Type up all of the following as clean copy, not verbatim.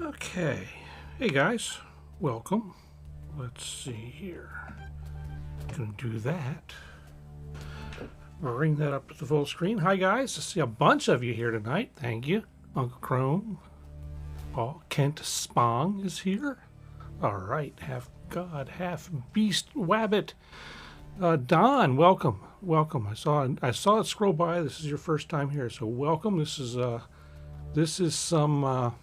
Okay. Hey guys, welcome. Let's see here. Gonna do that. Bring that up to the full screen. Hi guys, I see a bunch of you here tonight. Thank you. Uncle Chrome. Paul Kent Spong is here. All right, half god, half beast, wabbit. Don, welcome, welcome. I saw it scroll by. This is your first time here, so welcome. This is some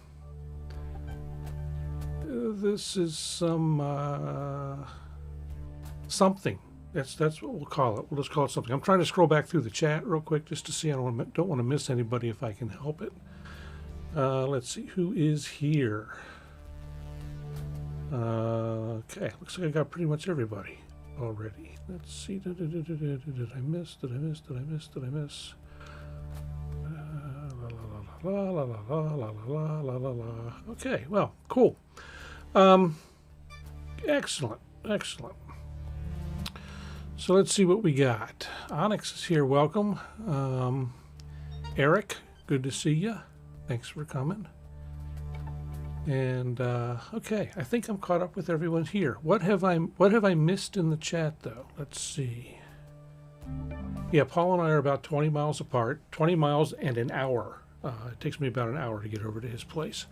something. That's what we'll call it. We'll just call it something. I'm trying to scroll back through the chat real quick just to see. I don't want to miss anybody if I can help it. Let's see who is here. Okay, looks like I got pretty much everybody already. Let's see. Did I miss? Did I miss? Did I miss? Did I miss? La la la la la la la la la. Okay, well, cool. Excellent, excellent. So let's see what we got. Onyx is here. Welcome. Eric, good to see you. Thanks for coming. And okay, I think I'm caught up with everyone here. What have I missed in the chat though? Let's see. Yeah, Paul and I are about 20 miles apart. 20 miles and an hour. It takes me about an hour to get over to his place.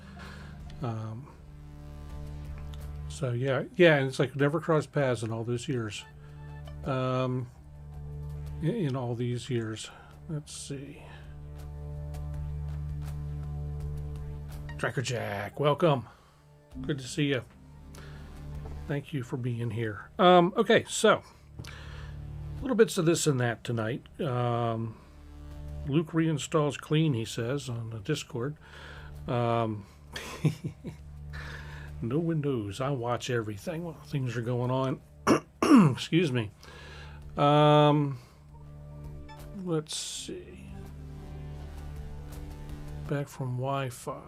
So yeah, and it's like never crossed paths in all those years. In all these years. Let's see. Tracker Jack, welcome. Good to see you. Thank you for being here. Okay, so little bits of this and that tonight. Luke reinstalls clean, he says on the Discord. No Windows. I watch everything while things are going on. Excuse me. Let's see. Back from Wi-Fi.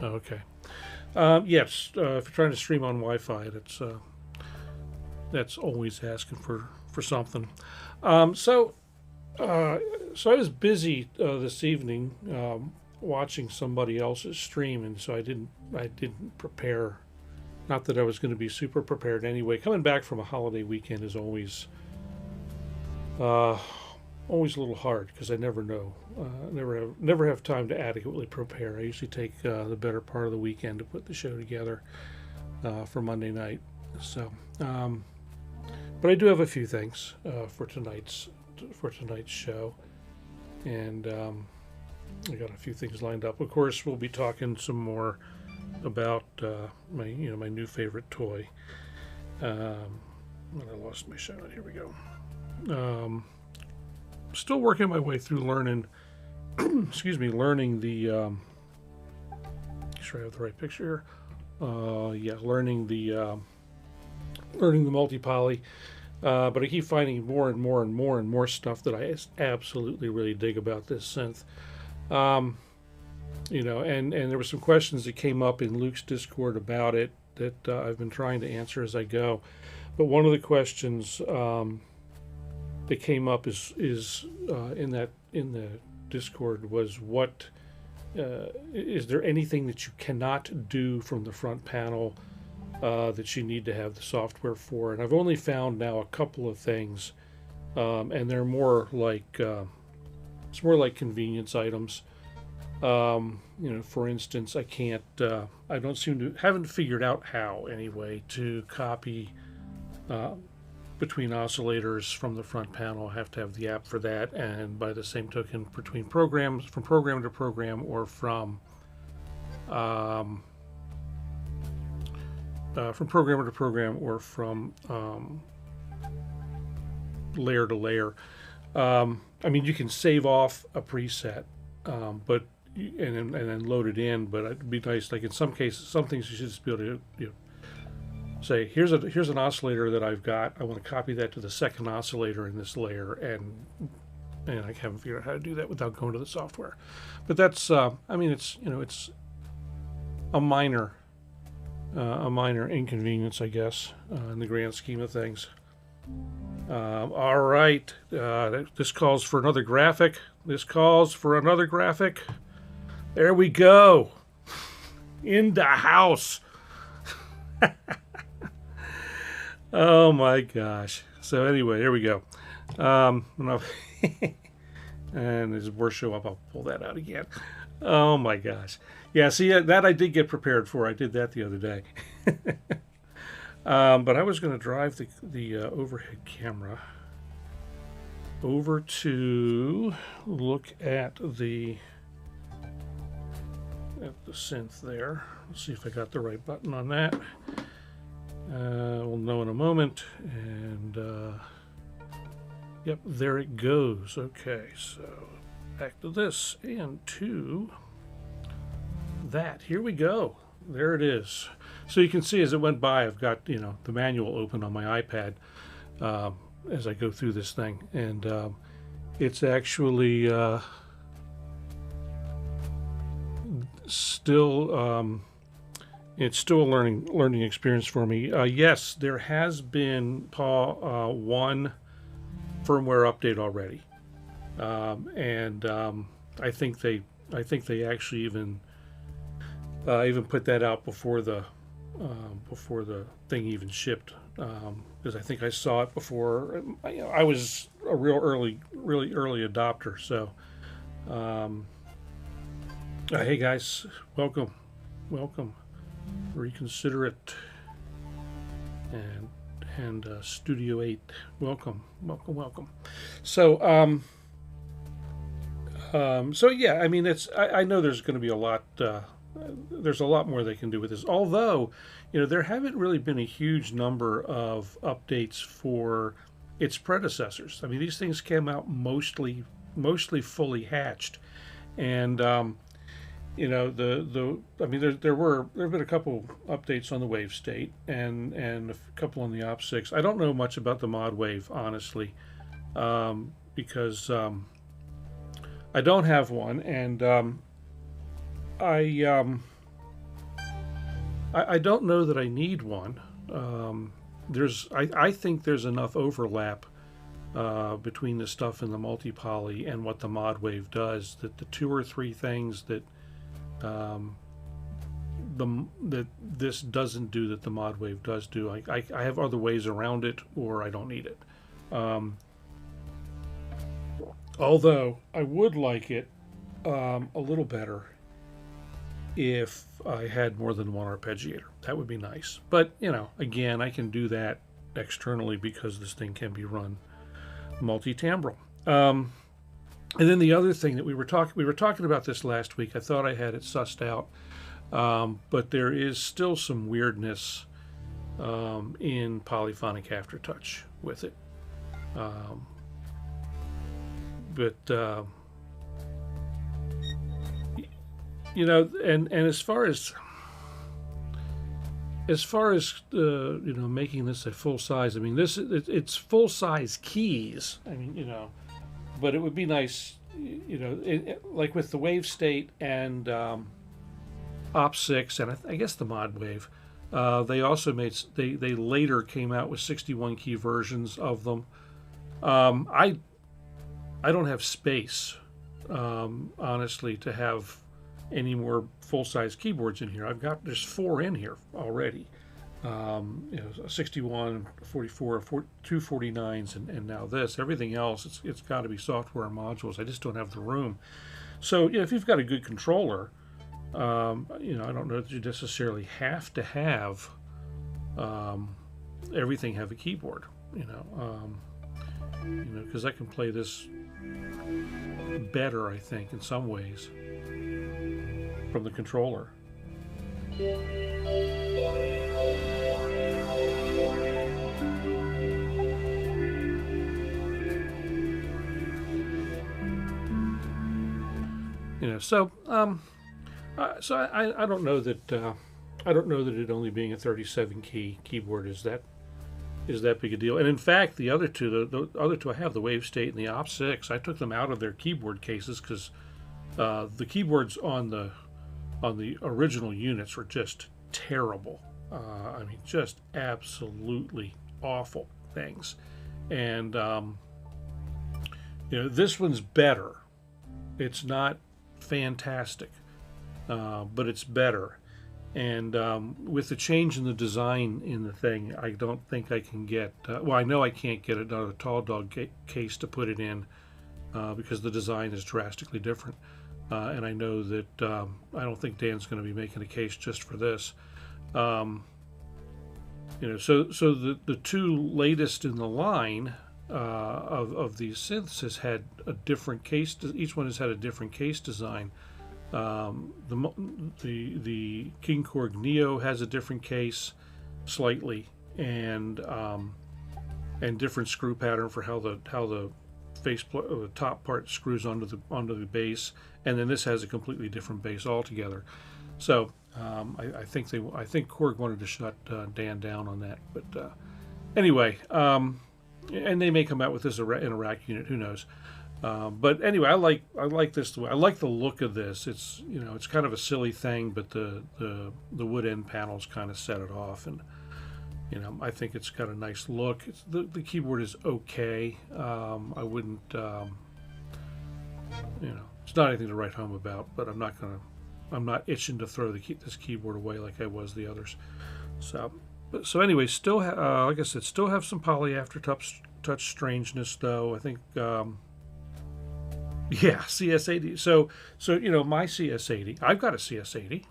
Okay. Yes, if you're trying to stream on Wi-Fi, that's always asking for something. So I was busy this evening watching somebody else's stream, and so I didn't prepare. Not that I was going to be super prepared anyway. Coming back from a holiday weekend is always a little hard because I never know. Never have time to adequately prepare. I usually take the better part of the weekend to put the show together for Monday night. So, but I do have a few things for tonight's show, and I got a few things lined up. Of course, we'll be talking some more about my new favorite toy. I lost my shout out. Here we go. Still working my way through learning. Excuse me, learning the. Make sure I have the right picture here. Yeah, learning the multipoly. But I keep finding more and more stuff that I absolutely really dig about this synth. And there were some questions that came up in Luke's Discord about it that I've been trying to answer as I go. But one of the questions that came up is in the Discord was what is there anything that you cannot do from the front panel that you need to have the software for? And I've only found now a couple of things, and they're more like it's more like convenience items. For instance, I haven't figured out how anyway to copy between oscillators from the front panel. I have to have the app for that, and by the same token, between programs, from program to program, or from programmer to program, or from layer to layer. I mean, you can save off a preset, but and then load it in. But it'd be nice, like in some cases, some things you should just be able to say, here's an oscillator that I've got. I want to copy that to the second oscillator in this layer, and I haven't figured out how to do that without going to the software. But that's it's a minor inconvenience, I guess, in the grand scheme of things. All right, this calls for another graphic. There we go. In the house. Oh my gosh. So anyway, there we go. And as more show up, I'll pull that out again. Oh my gosh. Yeah, see, that I did get prepared for. I did that the other day. But I was going to drive the overhead camera over to look at the synth there. Let's see if I got the right button on that. We'll know in a moment. And yep, there it goes. Okay, so back to this and to that. Here we go. There it is. So you can see as it went by, I've got, you know, the manual open on my iPad as I go through this thing, and it's actually still it's still a learning experience for me. Yes, there has been, Paul, one firmware update already, and I think they actually even put that out before the thing even shipped, because I think I saw it before. I was a really early adopter. So, hey guys, welcome. Reconsider it, and Studio 8, welcome. So, so yeah, I mean, I know there's going to be a lot. There's a lot more they can do with this. Although, you know, there haven't really been a huge number of updates for its predecessors. I mean, these things came out mostly fully hatched, and you know, I mean, there have been a couple updates on the wave state and a couple on the OP6. I don't know much about the modwave, honestly, because I don't have one, and I don't know that I need one. I think there's enough overlap between the stuff in the multipoly and what the modwave does, that the two or three things that that this doesn't do that the modwave does do. I have other ways around it, or I don't need it. Although I would like it a little better if I had more than one arpeggiator. That would be nice. But, you know, again, I can do that externally because this thing can be run multi-timbral. And then the other thing that we were talking about this last week. I thought I had it sussed out, but there is still some weirdness in polyphonic aftertouch with it. But you know, and as far as you know, making this a full size, I mean, it's full size keys. I mean, you know, but it would be nice, you know, like with the wave state and OP6 and I guess the modwave. They also they later came out with 61 key versions of them. I don't have space, honestly, to have any more full-size keyboards in here. There's 4 in here already. You know, 61, 44, 249s, and now this. Everything else, it's got to be software and modules. I just don't have the room. So, you know, if you've got a good controller, you know, I don't know that you necessarily have to have everything have a keyboard. You know, because I can play this better, I think, in some ways, from the controller. You know, so I don't know that it only being a 37 key keyboard is that big a deal. And in fact, the other two I have, the wave state and the OP6, I took them out of their keyboard cases because the keyboards on the original units were just terrible. I mean, just absolutely awful things. And you know, this one's better. It's not fantastic, but it's better. And with the change in the design in the thing, I don't think I can get, well, I know I can't get another tall dog case to put it in because the design is drastically different. And I know that I don't think Dan's going to be making a case just for this. You know, so the two latest in the line of these synths has had a different case. Each one has had a different case design. The King Korg Neo has a different case, slightly, and different screw pattern for how the the top part screws onto the base, and then this has a completely different base altogether. So I think Korg wanted to shut Dan down on that, but anyway, and they may come out with this in a rack unit. Who knows? But anyway, I like this. I like the look of this. It's, you know, it's kind of a silly thing, but the wood end panels kind of set it off, and you know, I think it's got a nice look. The keyboard is okay. I wouldn't, you know, it's not anything to write home about, but I'm not itching to throw this keyboard away like I was the others. So anyway, still like I said, still have some poly aftertouch strangeness though. I think. Yeah, CS80. So you know, my CS80. I've got a CS80.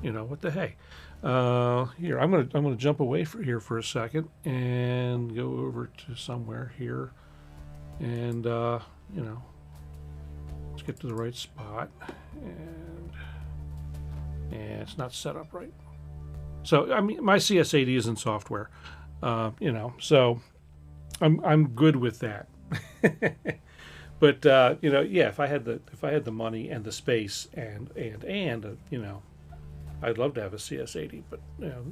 You know, what the hey. Here, I'm gonna jump away here for a second and go over to somewhere here, and you know, let's get to the right spot, and it's not set up right. So I mean, my CS80 is in software, you know, so I'm good with that. But you know, yeah, if I had the money and the space and you know, I'd love to have a CS80, but you know,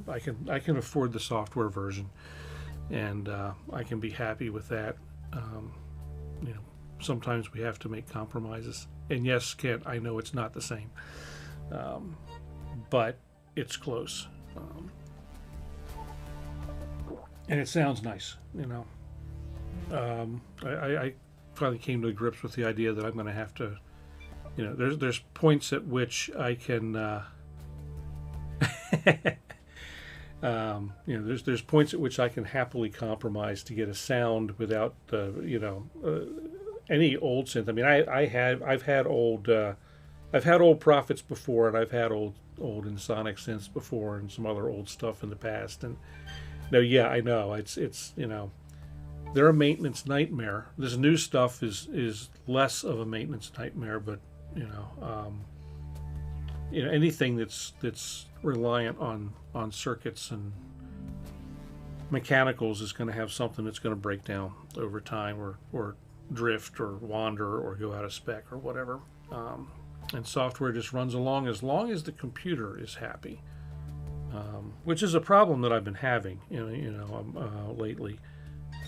I can afford the software version, and I can be happy with that. You know, sometimes we have to make compromises, and yes, Kent, I know it's not the same, but it's close, and it sounds nice. You know, I finally came to grips with the idea that I'm going to have to, you know, there's points at which I can, you know, there's points at which I can happily compromise to get a sound without, you know, any old synth. I mean, I've had old Prophets before, and I've had old Ensoniq synths before, and some other old stuff in the past. And no, yeah, I know it's you know, they're a maintenance nightmare. This new stuff is less of a maintenance nightmare, but you know, anything that's reliant on circuits and mechanicals is going to have something that's going to break down over time, or drift, or wander, or go out of spec, or whatever. And software just runs along as long as the computer is happy, which is a problem that I've been having, lately.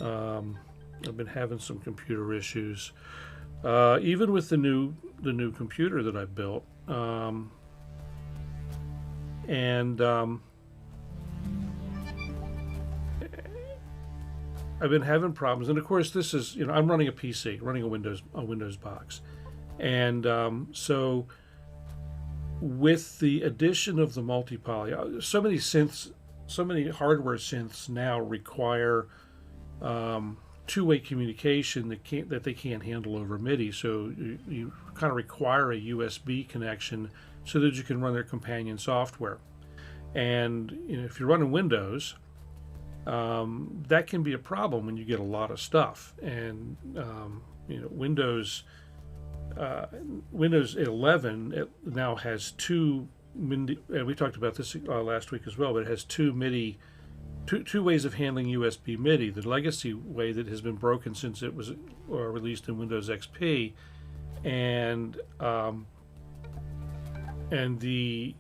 I've been having some computer issues, even with the new computer that I built, and I've been having problems. And of course, this is, you know, I'm running a PC, running a Windows box, and so with the addition of the multipoly, so many hardware synths now require two-way communication that they can't handle over MIDI. So you kind of require a USB connection so that you can run their companion software. And you know, if you're running Windows, that can be a problem when you get a lot of stuff. And you know, Windows 11 it now has two MIDI, and we talked about this last week as well, but it has two ways of handling USB MIDI. The legacy way that has been broken since it was released in Windows XP, and then the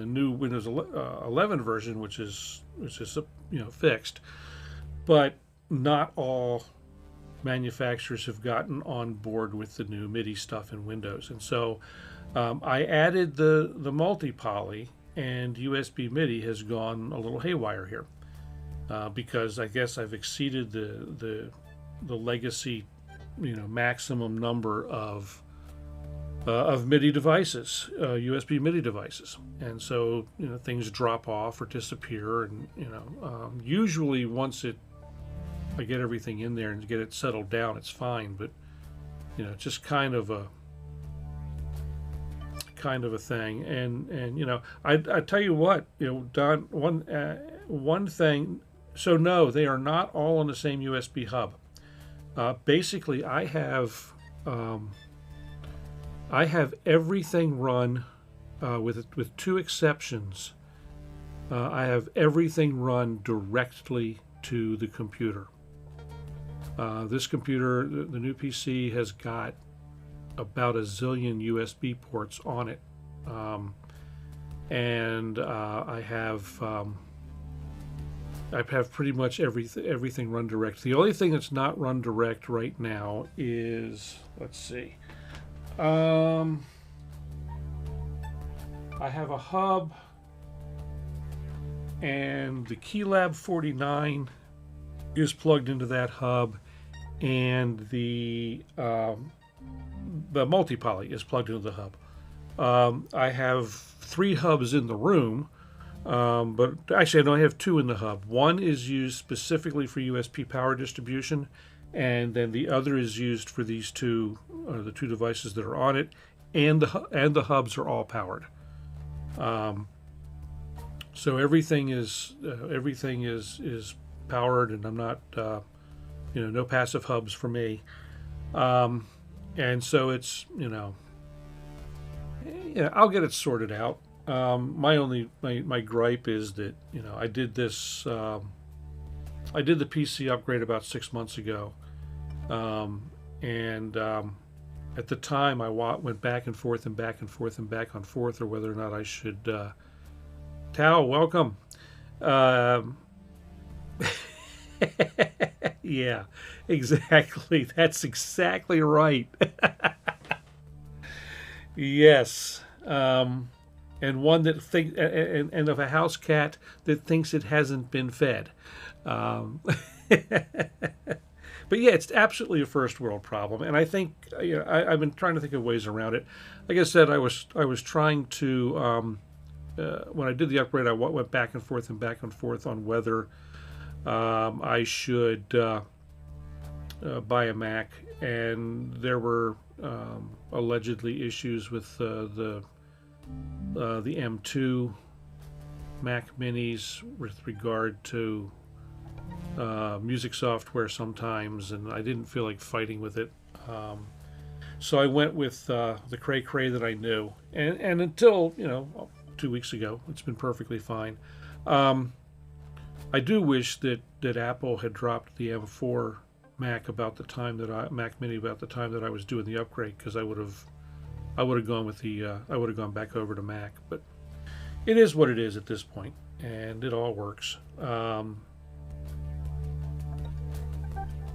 new Windows 11 version, which is fixed. But not all manufacturers have gotten on board with the new MIDI stuff in Windows, and so I added the multipoly, and USB MIDI has gone a little haywire here, because I guess I've exceeded the legacy, maximum number of of MIDI devices, USB MIDI devices, and so things drop off or disappear, and usually once I get everything in there and get it settled down, it's fine, but just kind of a thing, and I tell you what, Don, one thing. So no, they are not all on the same USB hub. Basically, I have everything run with two exceptions. I have everything run directly to the computer. This computer, the new PC, has got about a zillion USB ports on it, and I have pretty much everything run direct. The only thing that's not run direct right now is, let's see, I have a hub, and the Keylab 49 is plugged into that hub, and the multipoly is plugged into the hub. I have 3 hubs in the room, but actually I only have 2 in the hub. One is used specifically for USB power distribution, and then the other is used for these two, the 2 devices that are on it, and the hubs are all powered. So everything is powered, and I'm not, no passive hubs for me. And so it's, I'll get it sorted out. My gripe is that, I did this, I did the PC upgrade about 6 months ago. At the time I went back and forth and back and forth and back and forth, or whether or not I should, Tao, welcome. Yeah, exactly. That's exactly right. Yes. And one that thinks, and of a house cat that thinks it hasn't been fed. But yeah, it's absolutely a first world problem, and I think I've been trying to think of ways around it. Like I said, I was trying to when I did the upgrade, I went back and forth on whether I should buy a Mac, and there were allegedly issues with the M2 Mac Minis with regard to music software sometimes, and I didn't feel like fighting with it. So I went with the cray that I knew, and until 2 weeks ago, it's been perfectly fine. I do wish that Apple had dropped the M4 Mac about the time that Mac Mini about the time that I was doing the upgrade, because I would have gone with I would have gone back over to Mac. But it is what it is at this point, and it all works.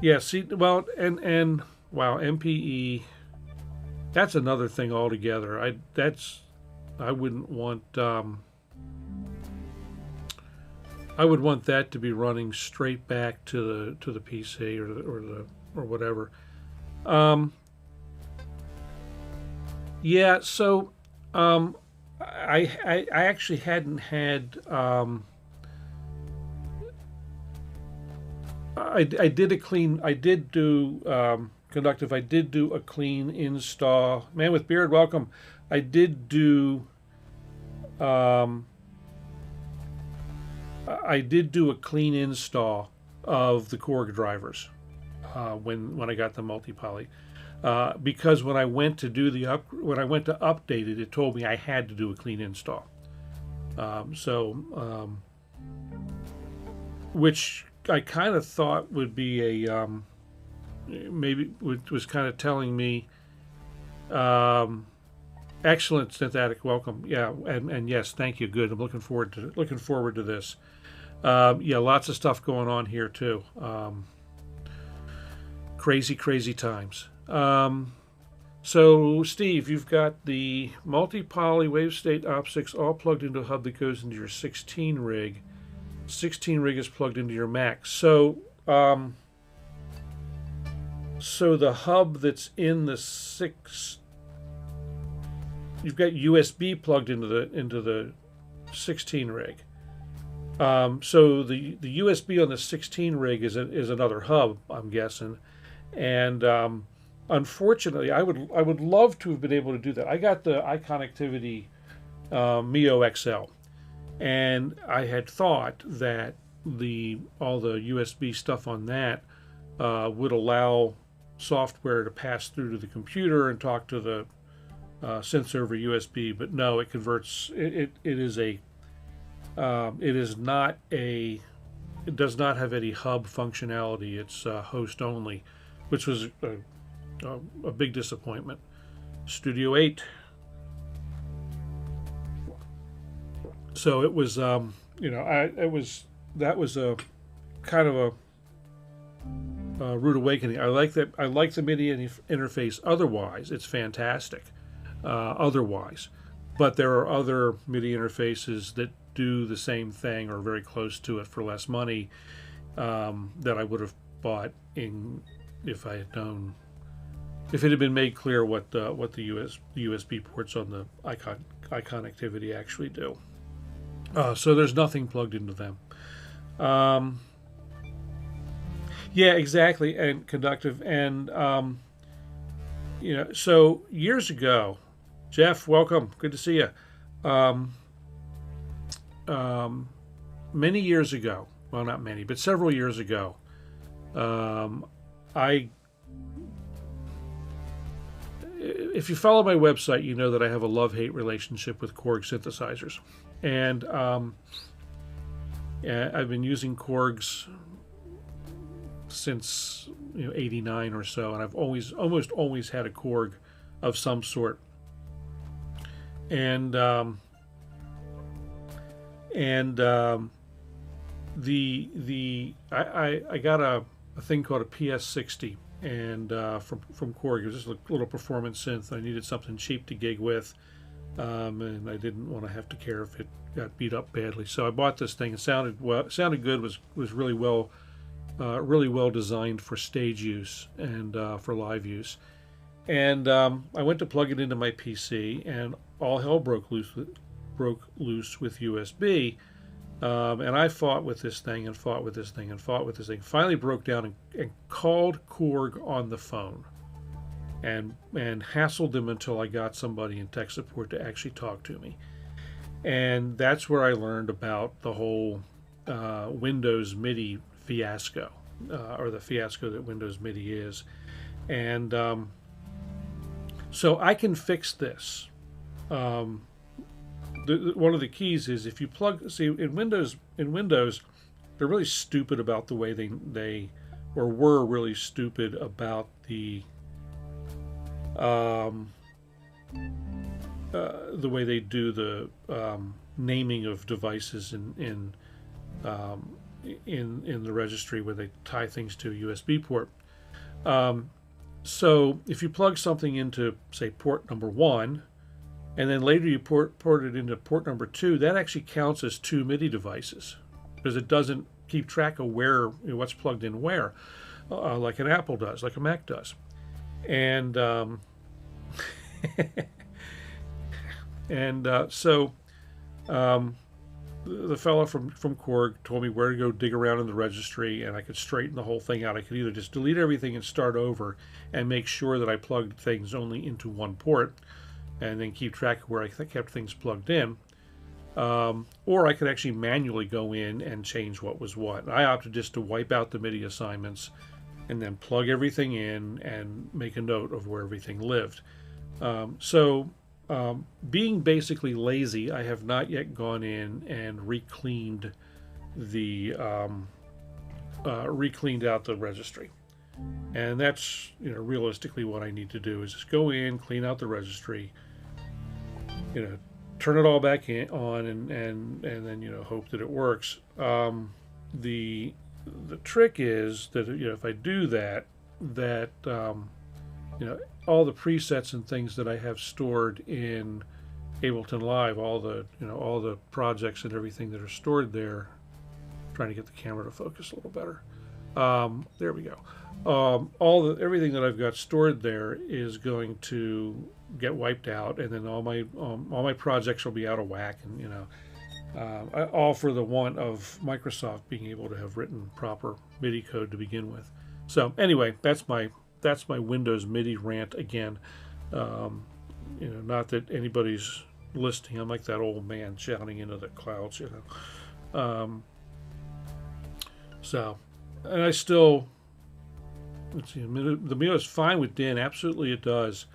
Yeah, see, well, and wow, MPE, that's another thing altogether. I wouldn't want, I would want that to be running straight back to the PC or whatever. Yeah, so I actually hadn't had. I did a clean. I did do conductive. I did do a clean install. Man with beard, welcome. I did do. I did do a clean install of the Korg drivers when I got the multipoly, because when I went to do when I went to update it, it told me I had to do a clean install. Which I kind of thought would be a maybe was kind of telling me, excellent synthetic, welcome. Yeah, and yes, thank you. Good. I'm looking forward to this. Yeah, lots of stuff going on here too. Crazy times. So Steve, you've got the multi-poly wave state OP6 all plugged into a hub that goes into your 16 rig. 16 rig is plugged into your Mac. So so the hub that's in the 16 you've got USB plugged into the 16 rig. So the USB on the 16 rig is another hub, I'm guessing, and unfortunately, I would love to have been able to do that. I got the iConnectivity mioXL, and I had thought that all the USB stuff on that would allow software to pass through to the computer and talk to the synths over USB, but no, it converts. It is not a. It does not have any hub functionality. It's host only, which was a big disappointment. Studio 8. So it was, that was a kind of a rude awakening. I like that. I like the MIDI interface. Otherwise, it's fantastic. Otherwise, but there are other MIDI interfaces that do the same thing or very close to it for less money that I would have bought if I had known. If it had been made clear what the USB ports on the iConnectivity actually do. So there's nothing plugged into them. Yeah, exactly, and conductive. And so years ago, Jeff, welcome. Good to see you. Many years ago, well, not many, but several years ago, if you follow my website, you know that I have a love-hate relationship with Korg synthesizers. And I've been using Korgs since '89 or so, and I've almost always had a Korg of some sort. And I got a thing called a PS60 and from Korg. It was just a little performance synth. I needed something cheap to gig with. And I didn't want to have to care if it got beat up badly, so I bought this thing. It sounded good. Was really well designed for stage use and for live use. And I went to plug it into my PC, and all hell broke loose with USB. And I fought with this thing and fought with this thing and fought with this thing. Finally broke down and called Korg on the phone. And hassled them until I got somebody in tech support to actually talk to me. And that's where I learned about the whole Windows MIDI fiasco, or the fiasco that Windows MIDI is. And so I can fix this. One of the keys is if you in Windows, they're really stupid about the way they were really stupid about the way they do the naming of devices in the registry where they tie things to a USB port. So if you plug something into, say, port number 1, and then later you port it into port number 2, that actually counts as 2 MIDI devices because it doesn't keep track of what's plugged in where, like an Apple does, like a Mac does. And so the fellow from Korg told me where to go dig around in the registry, and I could straighten the whole thing out. I could either just delete everything and start over and make sure that I plugged things only into one port and then keep track of where I kept things plugged in, or I could actually manually go in and change what was what. And I opted just to wipe out the MIDI assignments and then plug everything in and make a note of where everything lived. Being basically lazy, I have not yet gone in and recleaned out the registry. And that's realistically what I need to do is just go in, clean out the registry, turn it all back on, and then hope that it works. The trick is that if I do that all the presets and things that I have stored in Ableton Live, all the projects and everything that are stored there. Trying to get the camera to focus a little better. There we go. Everything that I've got stored there is going to get wiped out, and then all my projects will be out of whack, and all for the want of Microsoft being able to have written proper MIDI code to begin with. So anyway, that's my Windows MIDI rant again. Not that anybody's listening. I'm like that old man shouting into the clouds, So, and I still, let's see, the Mio is fine with DIN. Absolutely, it does.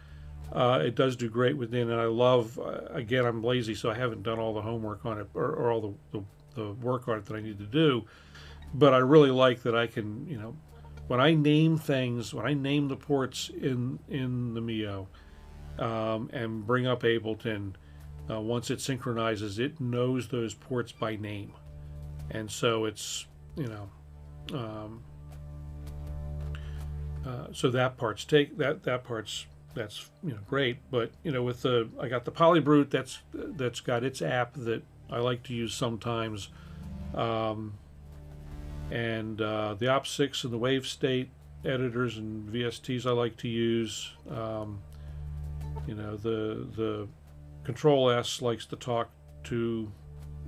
It does do great with DIN, and I love. Again, I'm lazy, so I haven't done all the homework on it or all the work on it that I need to do. But I really like that I can, when I name things, when I name the ports in the Mio, and bring up Ableton, once it synchronizes, it knows those ports by name, and so it's so that part's that's great. But with I got the Polybrute that's got its app that I like to use sometimes, and the Op6 and the Wave State editors and VSTs I like to use. The Control S likes to talk to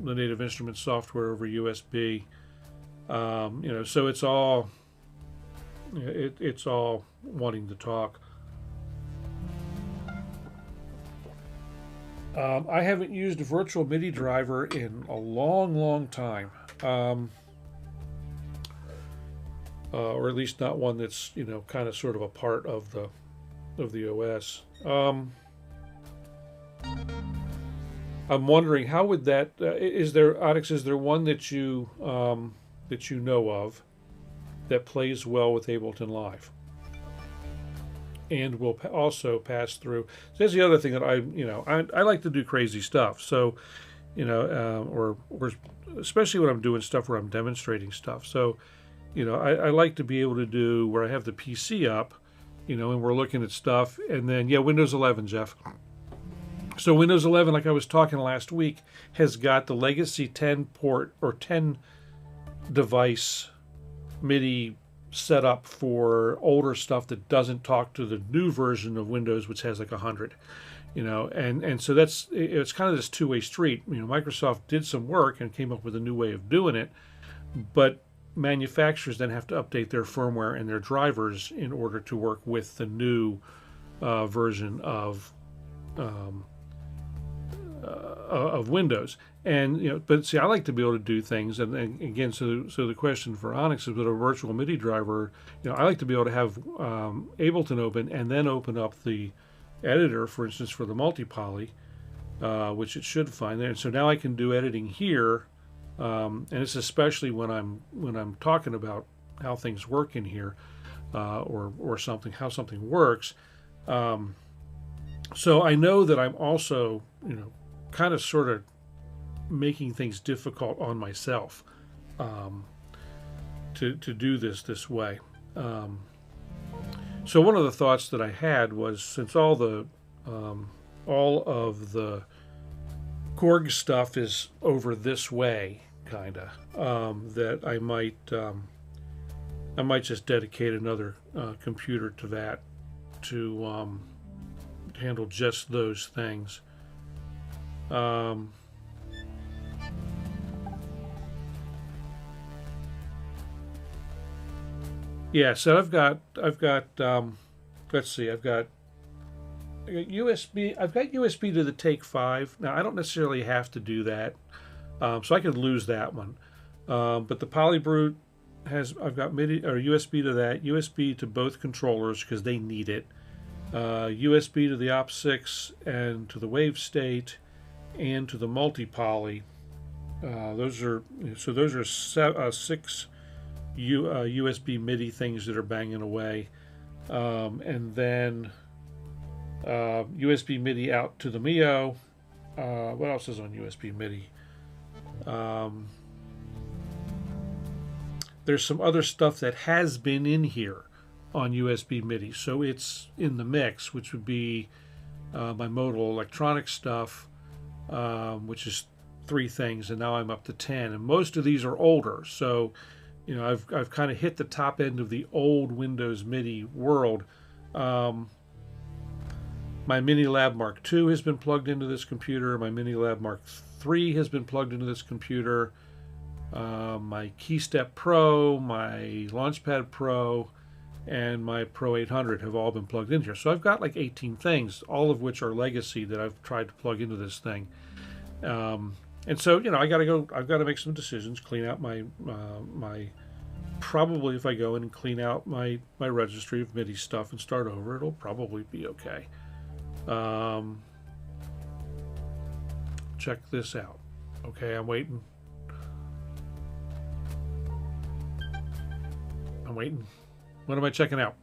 the Native Instruments software over USB. So it's all it's all wanting to talk. I haven't used a virtual MIDI driver in a long time, or at least not one that's kind of sort of a part of the OS. I'm wondering how would that is there, Onyx, is there one that you know of that plays well with Ableton Live and will also pass through? So that's the other thing that I like to do crazy stuff. So or especially when I'm doing stuff where I'm demonstrating stuff. So I like to be able to do where I have the PC up, and we're looking at stuff, and then Windows 11, Jeff. So Windows 11, like I was talking last week, has got the legacy 10 port or 10 device MIDI set up for older stuff that doesn't talk to the new version of Windows, which has like 100. And so it's kind of this two-way street. Microsoft did some work and came up with a new way of doing it, but manufacturers then have to update their firmware and their drivers in order to work with the new version of Windows. And but see, I like to be able to do things, and again, so the question for Onyx is with a virtual MIDI driver, I like to be able to have Ableton open and then open up the editor, for instance, for the multipoly, which it should find there. And so now I can do editing here, and it's especially when I'm talking about how things work in here, or how something works. So I know that I'm also kind of sort of making things difficult on myself to do this way. So one of the thoughts that I had was, since all of the Korg stuff is over this way, kinda, that I might just dedicate another computer to that to handle just those things. So I've got let's see, I've got USB to the Take 5. Now I don't necessarily have to do that, so I could lose that one. But the Polybrute I've got MIDI or USB to that, USB to both controllers because they need it, USB to the Op6 and to the Wave State and to the multipoly. Those are 6 USB MIDI things that are banging away, and then USB MIDI out to the Mio. What else is on USB MIDI? There's some other stuff that has been in here on USB MIDI, so it's in the mix, which would be my modal electronic stuff, which is 3 things, and now I'm up to 10, and most of these are older. So I've kind of hit the top end of the old Windows MIDI world. My Mini Lab Mark II has been plugged into this computer. My Mini Lab Mark III has been plugged into this computer. My KeyStep Pro, my Launchpad Pro, and my Pro 800 have all been plugged in here. So I've got like 18 things, all of which are legacy that I've tried to plug into this thing. And so, you know, I've got to make some decisions, clean out my probably if I go in and clean out my registry of MIDI stuff and start over, it'll probably be okay. Check this out. Okay, I'm waiting. What am I checking out?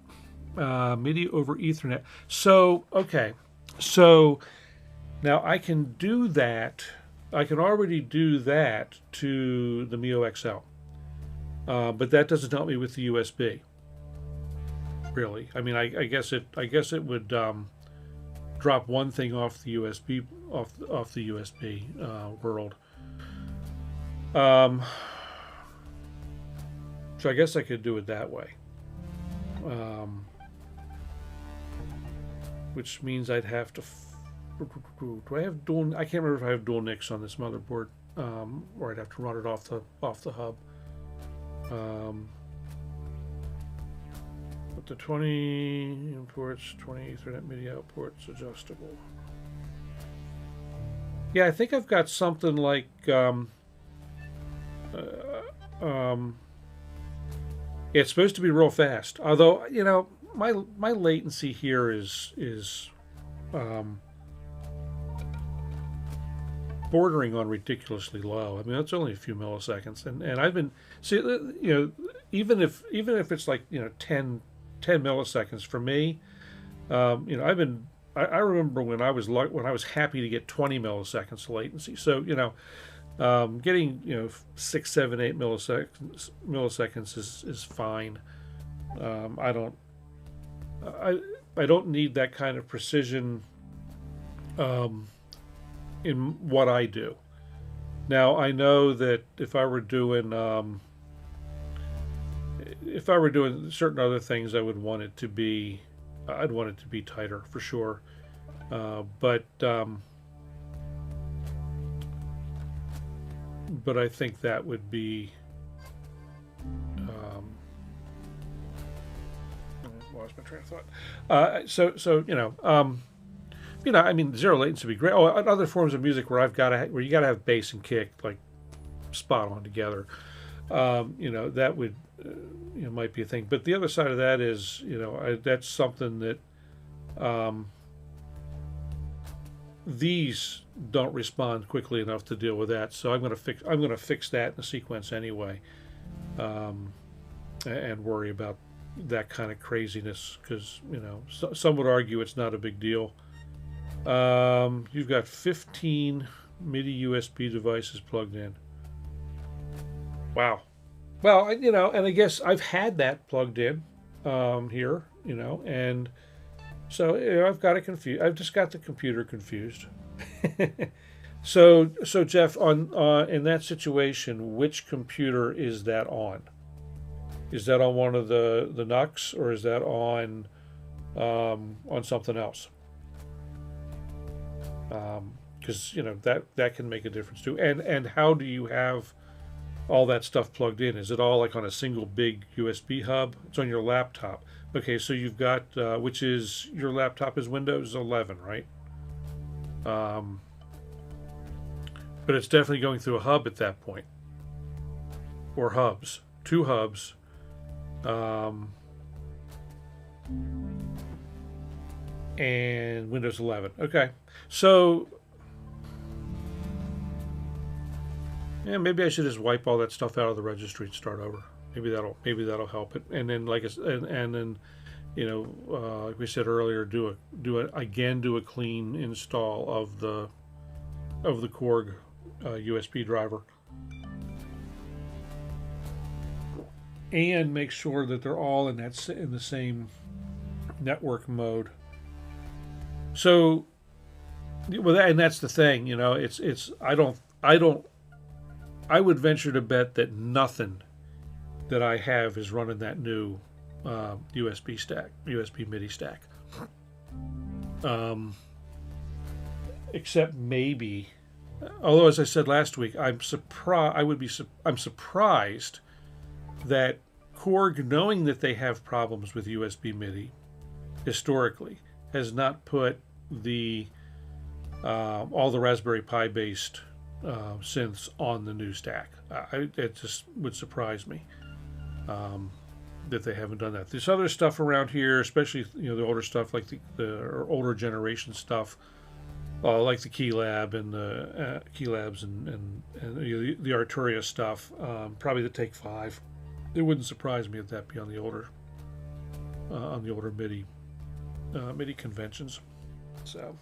MIDI over Ethernet. So, okay. So now I can do that. I can already do that to the mioXL. But that doesn't help me with the USB. Really. I mean, I guess it would drop one thing off the USB off the USB world. So I guess I could do it that way. Which means I'd have to. Do I have dual? I can't remember if I have dual NICs on this motherboard, or I'd have to run it off the hub. But the 20 imports, 20 Ethernet MIDI outputs, adjustable. Yeah, I think I've got something like it's supposed to be real fast. Although, you know, my latency here is bordering on ridiculously low. I mean, that's only a few milliseconds, and I've been you know, even if it's like, you know, 10 milliseconds for me, you know, I remember when I was happy to get 20 milliseconds latency. So, you know, getting, you know, 6, 7, 8 milliseconds is fine. I don't need that kind of precision in what I do. Now, I know that if I were doing certain other things, I'd want it to be tighter for sure. But I think that would be. I lost my train of thought. So you know. You know, I mean, zero latency would be great. Oh, other forms of music where you gotta have bass and kick like spot on together. You know, that would you know, might be a thing. But the other side of that is, you know, that's something that these don't respond quickly enough to deal with that. So I'm gonna fix that in the sequence anyway, and worry about that kind of craziness, because, you know, some would argue it's not a big deal. You've got 15 MIDI USB devices plugged in. Wow. Well, you know, and I guess I've had that plugged in here, you know, and so, you know, I've just got the computer confused. So Jeff, on in that situation, which computer is that on? Is that on one of the NUCs, or is that on something else? Because, you know, that can make a difference too. And how do you have all that stuff plugged in? Is it all like on a single big USB hub? It's on your laptop. Okay, so you've got which is, your laptop is Windows 11, right? But it's definitely going through a hub at that point, or hubs, 2 hubs. And Windows 11. Okay, so yeah, maybe I should just wipe all that stuff out of the registry and start over. Maybe that'll help it. And then, like, and then, you know, like we said earlier, do a clean install of the Korg USB driver, and make sure that they're all in the same network mode. So, well, and that's the thing, you know, I would venture to bet that nothing that I have is running that new USB MIDI stack. except maybe. Although, as I said last week, I'm surprised. I'm surprised that Korg, knowing that they have problems with USB MIDI historically, has not put the all the Raspberry Pi based synths on the new stack. It just would surprise me that they haven't done that. There's other stuff around here, especially the older stuff, like the older generation stuff, like the Keylab and the Keylabs and the Arturia stuff. Probably the Take 5. It wouldn't surprise me if that be on the older MIDI conventions. So.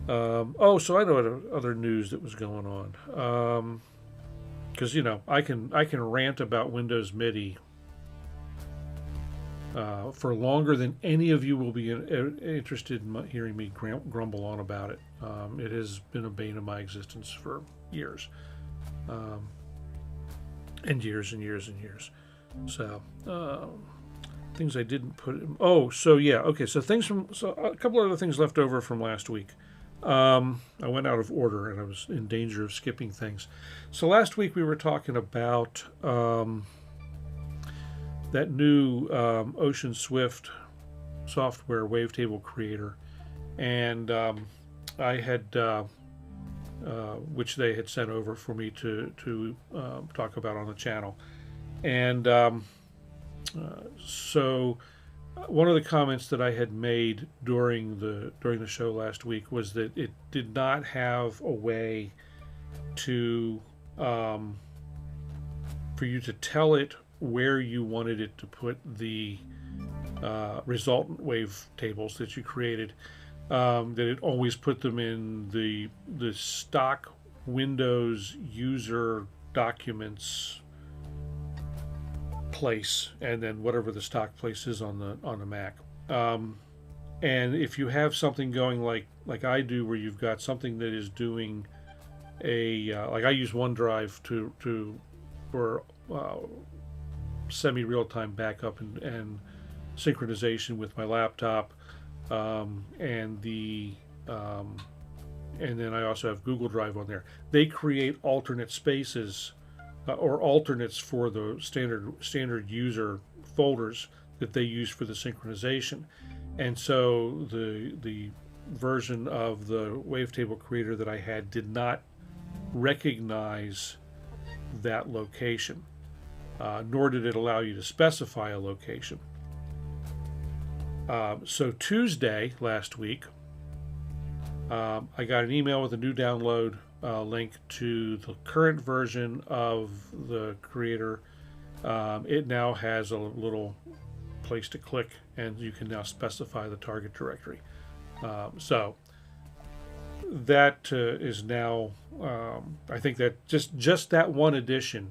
So I know what other news that was going on, because I can rant about Windows MIDI for longer than any of you will be interested in hearing me grumble on about it. It has been a bane of my existence for years, and years and years and years. So things I didn't put in. So a couple other things left over from last week. I went out of order and I was in danger of skipping things. So last week we were talking about that new Ocean Swift software Wavetable Creator, and I had which they had sent over for me to talk about on the channel, and so one of the comments that I had made during the show last week was that it did not have a way to for you to tell it where you wanted it to put the resultant wavetables that you created. That it always put them in the stock Windows user documents place, and then whatever the stock place is on the Mac. And if you have something going like I do, where you've got something that is doing a like I use OneDrive for semi real-time backup and synchronization with my laptop, and then I also have Google Drive on there. They create alternate spaces or alternates for the standard user folders that they use for the synchronization. And so the version of the Wavetable Creator that I had did not recognize that location, nor did it allow you to specify a location. So Tuesday last week, I got an email with a new download link to the current version of the Creator. It now has a little place to click, and you can now specify the target directory. So that is now, I think that just that one addition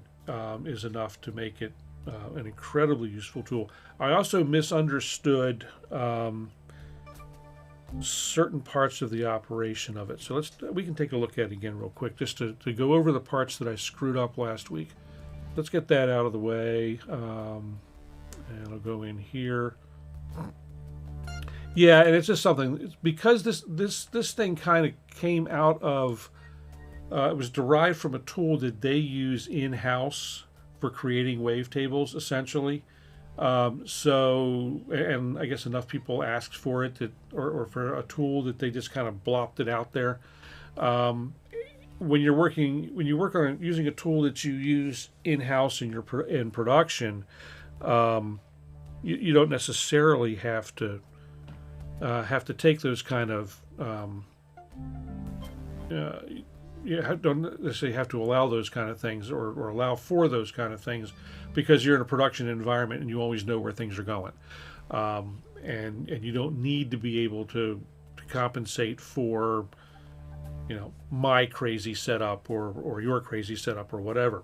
is enough to make it an incredibly useful tool. I also misunderstood certain parts of the operation of it. So we can take a look at it again real quick, just to go over the parts that I screwed up last week. Let's get that out of the way. And I'll go in here. Yeah, and it's just something, because this thing kind of came out of, it was derived from a tool that they use in-house for creating wavetables, essentially. So, and I guess enough people asked for it or for a tool that they just kind of blopped it out there. When you work on using a tool that you use in-house in production, you don't necessarily have to take those kind of you don't necessarily have to allow those kind of things or allow for those kind of things, because you're in a production environment and you always know where things are going, and you don't need to be able to compensate for my crazy setup or your crazy setup or whatever.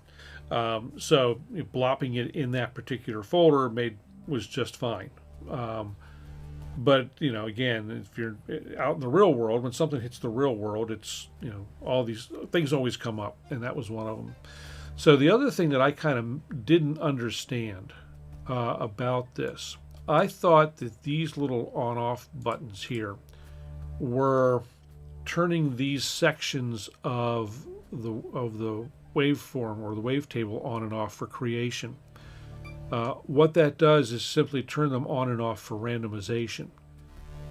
So blopping it in that particular folder was just fine. But again, if you're out in the real world, when something hits the real world, it's all these things always come up, and that was one of them. So the other thing that I kind of didn't understand about this, I thought that these little on-off buttons here were turning these sections of the waveform or the wavetable on and off for creation. What that does is simply turn them on and off for randomization.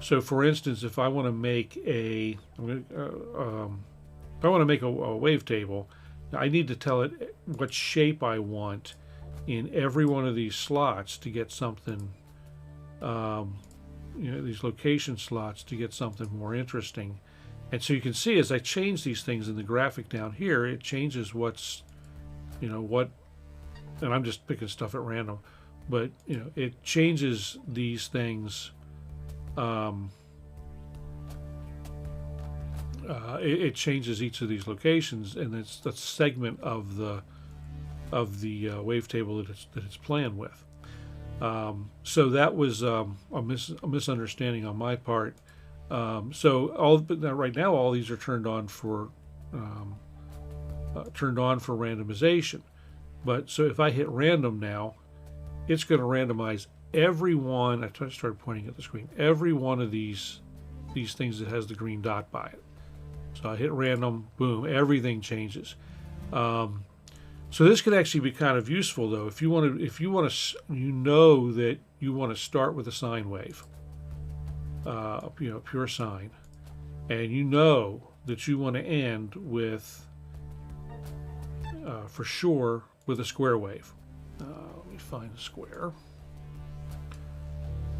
So, for instance, if I want to make a wavetable, I need to tell it what shape I want in every one of these slots to get something, these location slots to get something more interesting. And so you can see as I change these things in the graphic down here, it changes what's, and I'm just picking stuff at random, but it changes these things. It changes each of these locations, and it's the segment of the wavetable that it's playing with. So that was a misunderstanding on my part. But right now all these are turned on for randomization. But so if I hit random now, it's going to randomize every one. I started pointing at the screen. Every one of these things that has the green dot by it. So I hit random, boom, everything changes. So this could actually be kind of useful though if you want to that you want to start with a sine wave, pure sine, and that you want to end with for sure with a square wave. Let me find a square.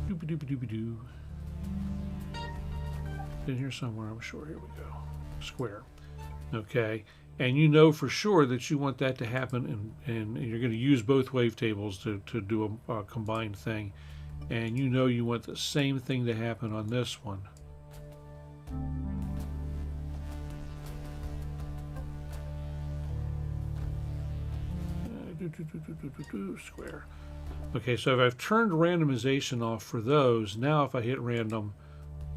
Doobie-doobie-doobie-doo. In here somewhere, I'm sure. Here we go. Square. Okay. And for sure that you want that to happen, and you're going to use both wavetables to do a combined thing. And you want the same thing to happen on this one. Square. Okay, so if I've turned randomization off for those, now if I hit random,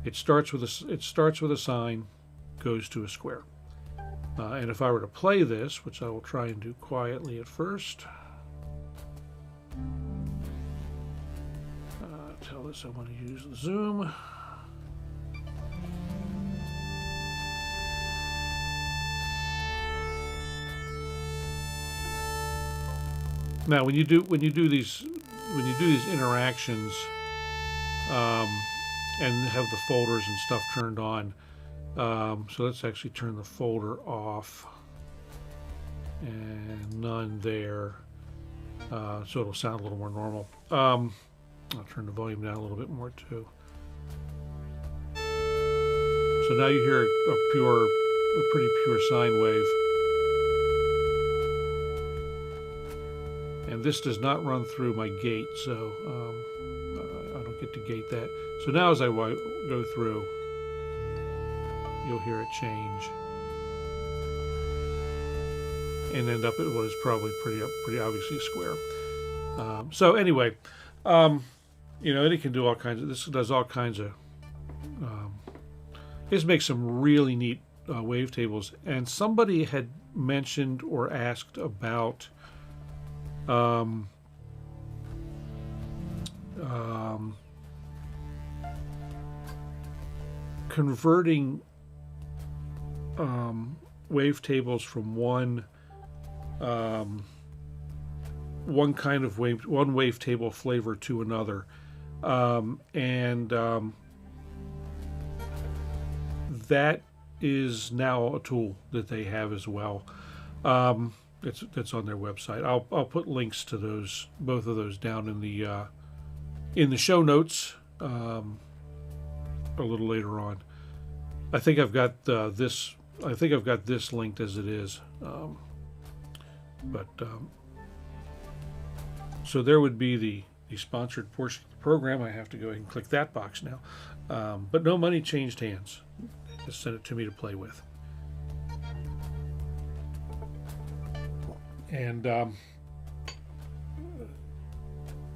it starts with a sine, goes to a square. And if I were to play this, which I will try and do quietly at first, tell this I want to use the zoom. Now, when you do these interactions and have the folders and stuff turned on, so let's actually turn the folder off and none there, so it'll sound a little more normal. I'll turn the volume down a little bit more too. So now you hear a pretty pure sine wave. And this does not run through my gate, so I don't get to gate that. So now as I go through, you'll hear it change and end up at what is probably pretty obviously a square. So anyway, it can do all kinds of. This does all kinds of. This makes some really neat wavetables. And somebody had mentioned or asked about. Converting wavetables from one kind of one wavetable flavor to another, that is now a tool that they have as well. That's on their website. I'll put links to both of those down in the show notes a little later on. I think I've got this. I think I've got this linked as it is. So there would be the sponsored portion of the program. I have to go ahead and click that box now. But no money changed hands. Just sent it to me to play with. And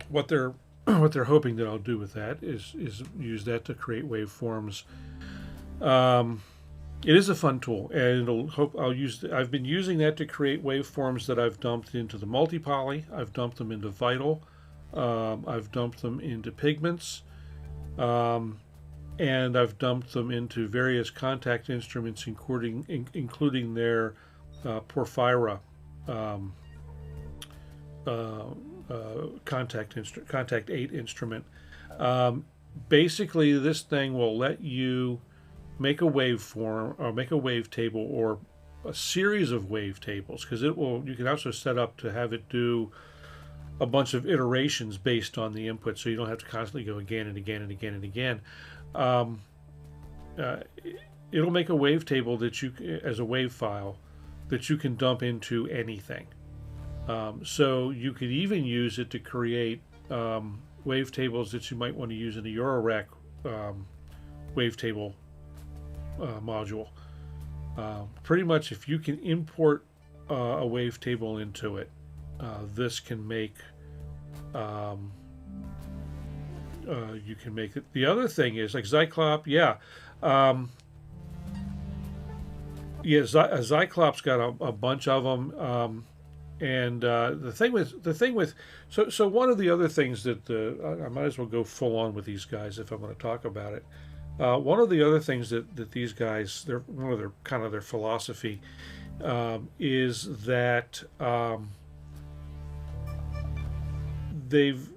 what they're hoping that I'll do with that is use that to create waveforms. It is a fun tool, and I've been using that to create waveforms that I've dumped into the multipoly. I've dumped them into Vital. I've dumped them into Pigments, and and I've dumped them into various contact instruments, including their Porphyra contact 8 instrument. Basically, this thing will let you make a waveform or make a wavetable or a series of wavetables, because you can also set up to have it do a bunch of iterations based on the input, so you don't have to constantly go again and again and again and again. It'll make a wavetable that you, as a wave file, that you can dump into anything. So you could even use it to create wavetables that you might want to use in a Eurorack wavetable module. Pretty much, if you can import a wavetable into it, this can make you can make it. The other thing is, like ZYKLOP, ZYKLOP's got a bunch of them. And the thing with so one of the other things that I might as well go full on with these guys if I'm going to talk about it. One of the other things that these guys, one of their kind of their philosophy is that they've,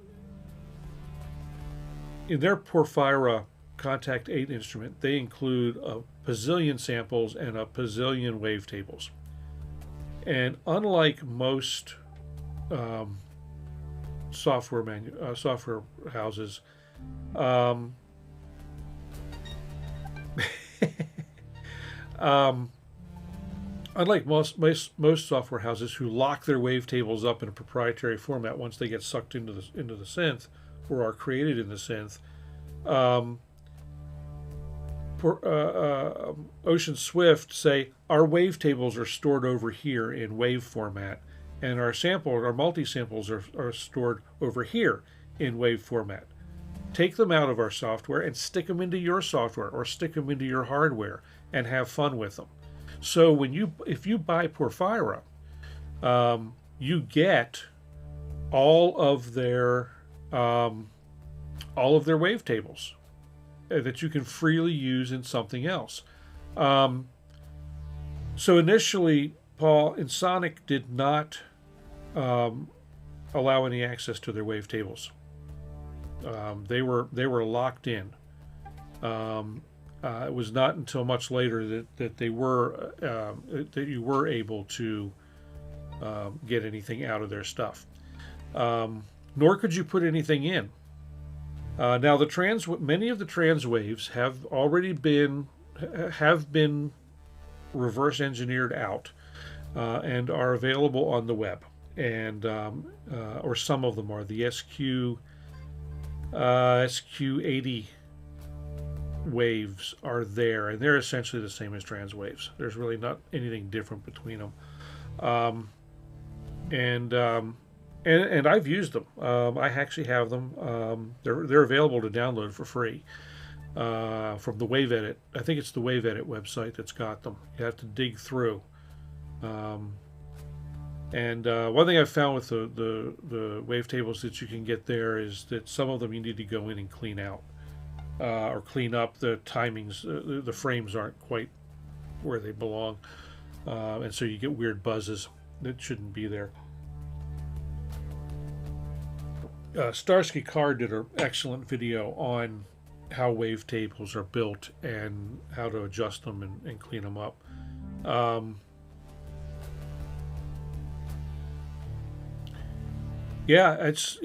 in their Porphyra Contact 8 instrument, they include a bazillion samples and a bazillion wavetables. And unlike most software houses, unlike most software houses who lock their wavetables up in a proprietary format once they get sucked into the synth or are created in the synth, Ocean Swift say our wavetables are stored over here in wave format, and our multi-samples are stored over here in wave format. Take them out of our software and stick them into your software or stick them into your hardware and have fun with them. So if you buy Porphyra, you get all of their wavetables that you can freely use in something else. So initially, Paul, Ensoniq did not allow any access to their wavetables. They were locked in. It was not until much later that you were able to get anything out of their stuff. Nor could you put anything in. Now many of the trans waves have already been reverse engineered out and are available on the web, and or some of them are. The SQ80 waves are there, and they're essentially the same as trans waves. There's really not anything different between them. And I've used them. I actually have them. They're available to download for free from the Wave Edit. I think it's the Wave Edit website that's got them. You have to dig through. One thing I've found with the wavetables that you can get there is that some of them you need to go in and clean out or clean up. The timings, the frames aren't quite where they belong, and so you get weird buzzes that shouldn't be there. Starsky Carr did an excellent video on how wavetables are built and how to adjust them and clean them up. Yeah, it's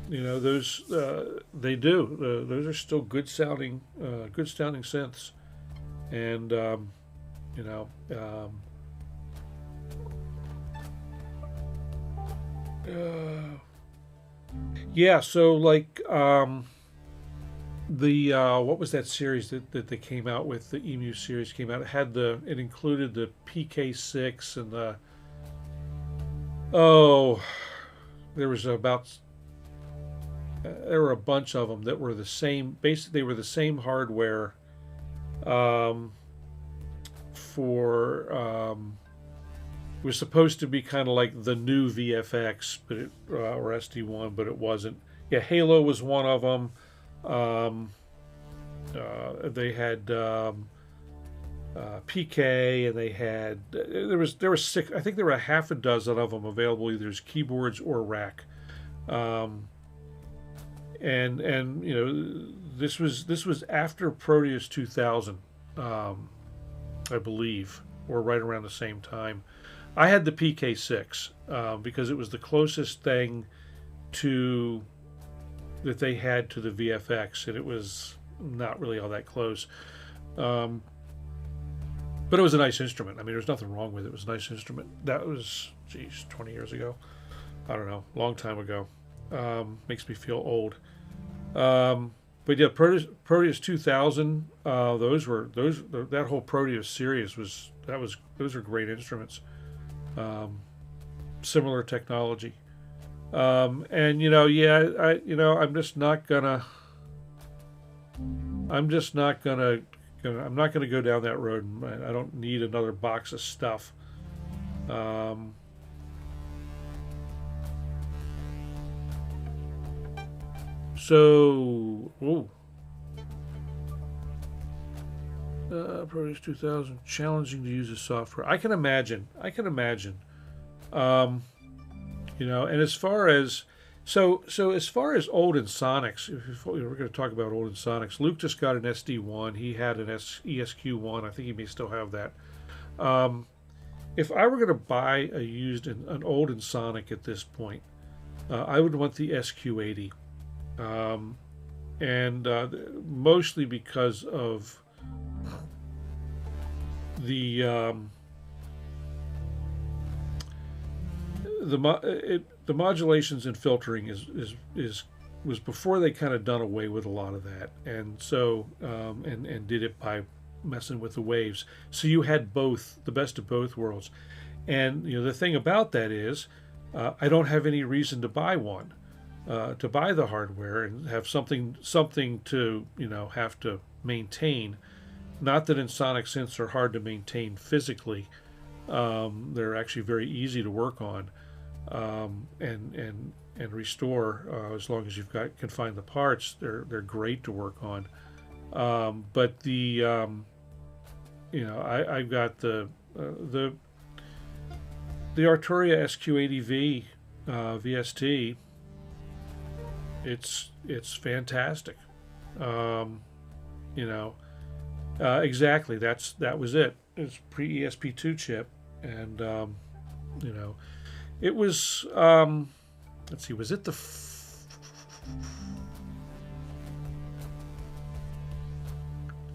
those they do. Those are still good sounding synths, and yeah, so like the what was that series that they came out with? The Emu series came out. It included the PK6 and there were a bunch of them that were the same. Basically, they were the same hardware it was supposed to be kind of like the new VFX, but or SD1, but it wasn't. Yeah, Halo was one of them. They had PK, and they had there were six. I think there were a half a dozen of them available either as keyboards or rack. And you know, this was after Proteus 2000, I believe, or right around the same time. I had the PK6 because it was the closest thing to that they had to the VFX, and it was not really all that close. But it was a nice instrument. I mean, there's nothing wrong with it. It was a nice instrument. That was, geez, 20 years ago. I don't know, long time ago. Makes me feel old. But yeah, Proteus 2000. That whole Proteus series those are great instruments. Similar technology. And you know, yeah, I'm not gonna go down that road. I don't need another box of stuff. So, Proteus 2000, challenging to use the software. I can imagine. You know, and as far as as far as old Ensoniqs, if we're going to talk about old Ensoniqs, Luke just got an SD1. He had an ESQ1. I think he may still have that. If I were going to buy an old Ensoniq at this point, I would want the SQ80, and mostly because of the modulations and filtering was before they kind of done away with a lot of that, and so and did it by messing with the waves. So you had both, the best of both worlds. And you know, the thing about that is, I don't have any reason to buy one, to buy the hardware and have something to, you know, have to maintain. Not that Ensoniq synths are hard to maintain physically. They're actually very easy to work on. And restore as long as can find the parts. They're great to work on. But the you know, I've got the Arturia SQ80V VST. It's fantastic. You know, exactly. That was it. It's pre-ESP2 chip, and you know. It was, let's see, was it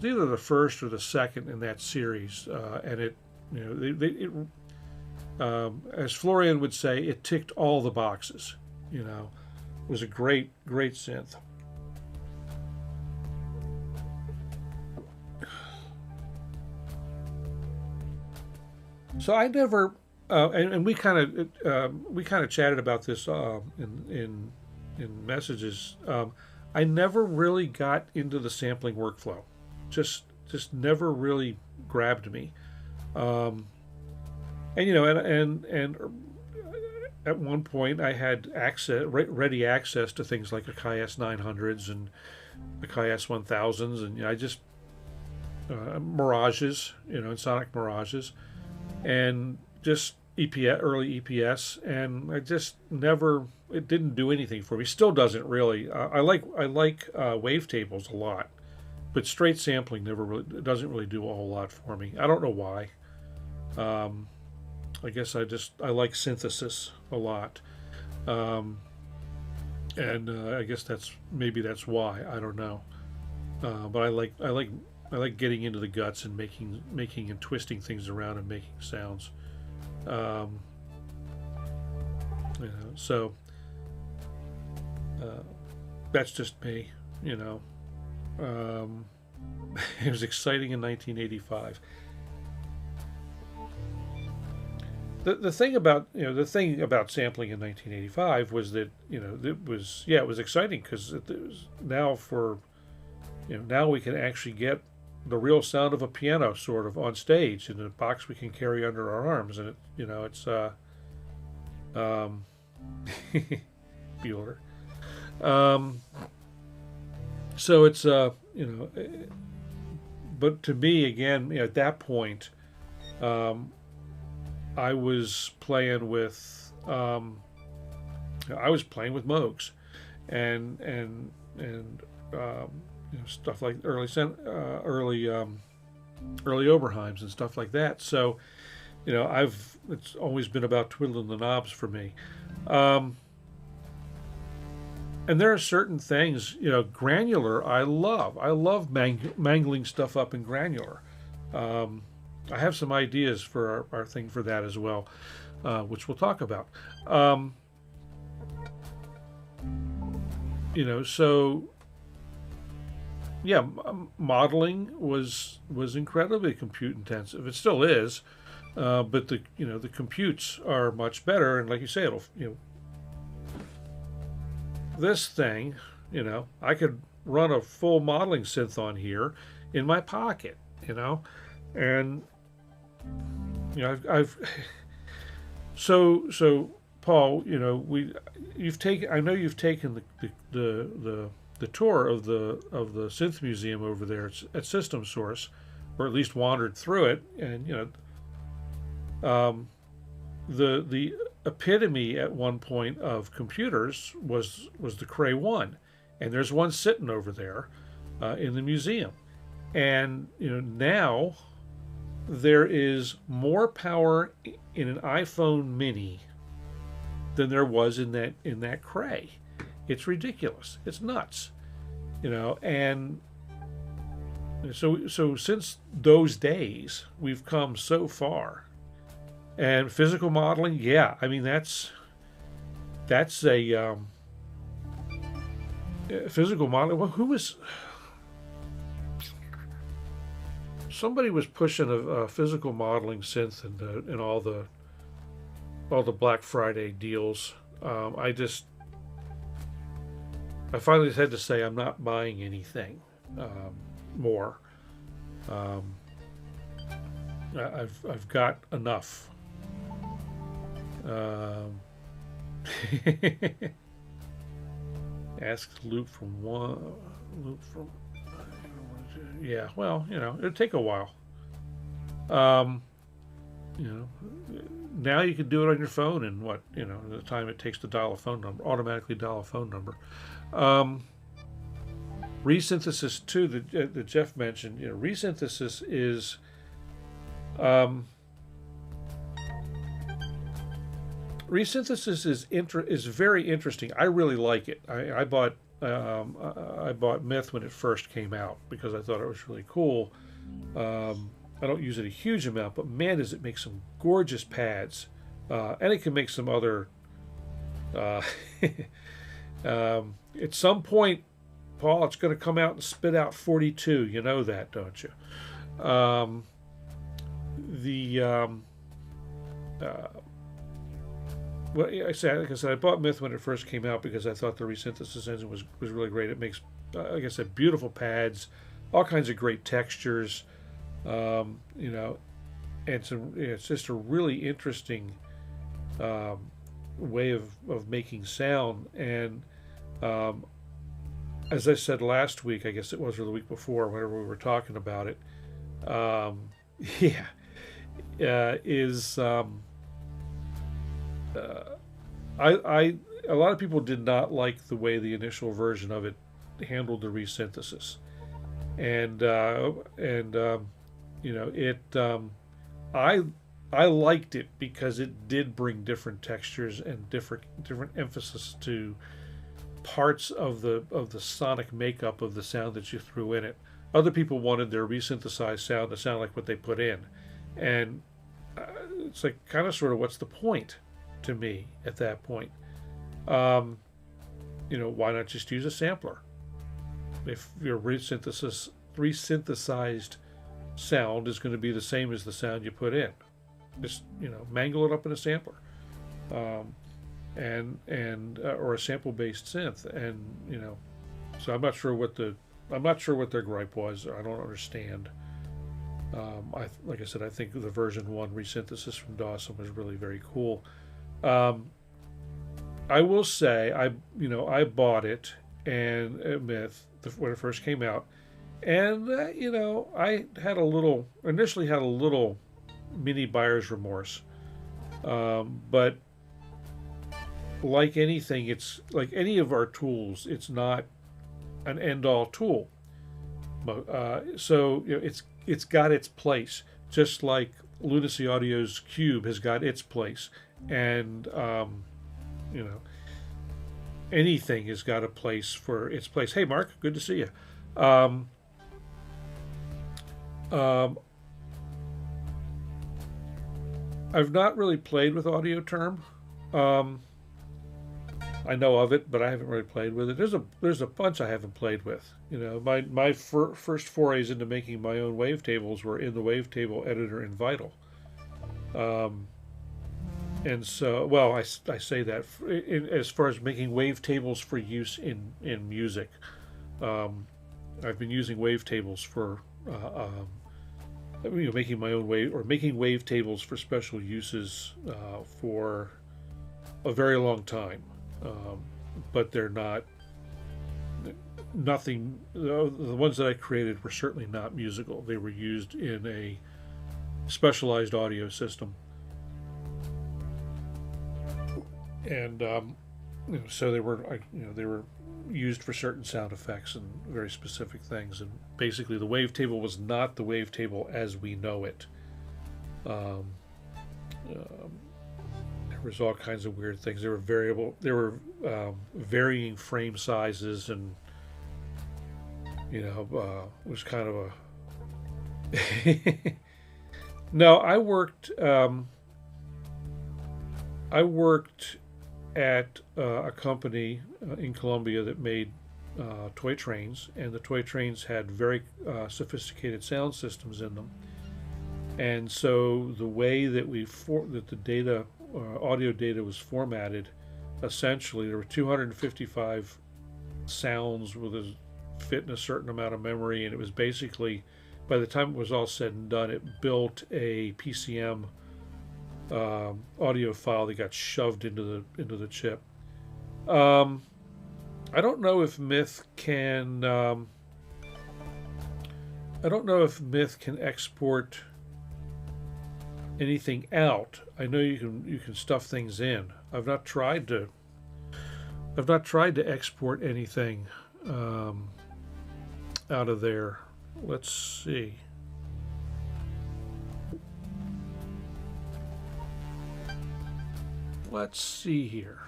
either the first or the second in that series, and it, you know, as Florian would say, it ticked all the boxes. You know, it was a great synth. So I never. And we kind of chatted about this in messages. I never really got into the sampling workflow. Just never really grabbed me. And you know, and at one point I had ready access to things like Akai S900s and Akai S1000s, and you know, I just Mirages, you know, Ensoniq Mirages, and just early EPS, and I just never, it didn't do anything for me. Still doesn't really. I like wavetables a lot, but straight sampling doesn't really do a whole lot for me. I don't know why. I guess I like synthesis a lot, and I guess maybe that's why. I don't know, but I like getting into the guts and making and twisting things around and making sounds. You know, so that's just me. You know, it was exciting in 1985. The thing about sampling in 1985 was that, you know, it was exciting because it was now now we can actually get the real sound of a piano sort of on stage in a box we can carry under our arms, and it's Bueller. So it's but to me again, at that point, um, I was playing with Moogs, and stuff like early Oberheims and stuff like that. So it's always been about twiddling the knobs for me. Um, and there are certain things, granular. I love. I love mangling stuff up in granular. Um, I have some ideas for our thing for that as well, which we'll talk about. Um, so yeah, modeling was incredibly compute intensive. It still is, but the computes are much better. And like you say, it'll this thing, I could run a full modeling synth on here in my pocket, and I've so Paul, you've taken, I know you've taken the tour of the synth museum over there at System Source, or at least wandered through it, and the epitome at one point of computers was the Cray 1, and there's one sitting over there in the museum, and now there is more power in an iPhone Mini than there was in that Cray. It's ridiculous. It's nuts, and so since those days we've come so far. And physical modeling, yeah, I mean that's a physical modeling. Well, somebody was pushing a physical modeling synth in all the Black Friday deals. I finally had to say I'm not buying anything more. I've got enough. Ask loop from yeah. Well, it'll take a while. Now you can do it on your phone in the time it takes to dial a phone number, automatically dial a phone number. Resynthesis too that Jeff mentioned. Resynthesis is Resynthesis is very interesting. I really like it. I bought Myth when it first came out because I thought it was really cool. I don't use it a huge amount, but man, does it make some gorgeous pads, and it can make some other. At some point, Paul, it's going to come out and spit out 42. You know that, don't you? Well, like I said, I bought Myth when it first came out because I thought the Resynthesis engine was really great. It makes, like I said, beautiful pads, all kinds of great textures, and it's just a really interesting way of making sound. And as I said last week, I guess it was, or the week before, whenever we were talking about it, is. A lot of people did not like the way the initial version of it handled the resynthesis, and I liked it because it did bring different textures and different emphasis to parts of the sonic makeup of the sound that you threw in it. Other people wanted their resynthesized sound to sound like what they put in, and it's like kind of sort of what's the point to me at that point. Why not just use a sampler? If your resynthesized sound is going to be the same as the sound you put in, just mangle it up in a sampler, or a sample-based synth, and So I'm not sure what their gripe was. I don't understand. Like I said, I think the version 1 resynthesis from Dawesome was really very cool. I will say I bought it and Myth when it first came out, and you know, I had initially had a little mini buyer's remorse, but like anything, it's like any of our tools, it's not an end-all tool. So you know, it's got its place, just like Lunacy Audio's Cube has got its place, and you know, anything has got a place for its place. Hey, Mark, good to see you. I've not really played with Audio Term. I know of it, but I haven't really played with it. There's a bunch I haven't played with. You know, my first forays into making my own wavetables were in the wavetable editor in Vital. And so, well, I say that as far as making wavetables for use in music. I've been using wavetables for you know, making my own making wavetables for special uses for a very long time. But they're nothing. The ones that I created were certainly not musical. They were used in a specialized audio system, and you know, so they were used for certain sound effects and very specific things. And basically, the wavetable was not the wavetable as we know it. There was all kinds of weird things. There were varying frame sizes, and you know, it was kind of a no. I worked at a company in Colombia that made toy trains, and the toy trains had very sophisticated sound systems in them. And so the way that that the data, audio data, was formatted, essentially there were 255 sounds with a fit in a certain amount of memory, and it was basically, by the time it was all said and done, it built a PCM audio file that got shoved into the chip. I don't know if Myth can. I don't know if Myth can export anything out. I know you can stuff things in. I've not tried to export anything out of there. Let's see. Let's see here.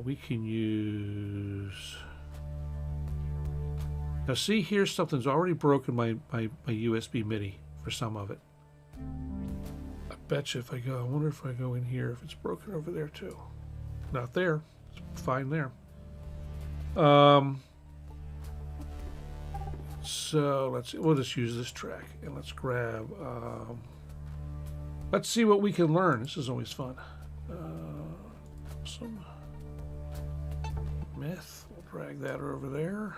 We can use. Now, see here, something's already broken my USB MIDI for some of it. I bet you if I go, I wonder if I go in here, if it's broken over there too. Not there. It's fine there. So let's see. We'll just use this track and let's grab. Let's see what we can learn. This is always fun. Some Myth. We'll drag that over there.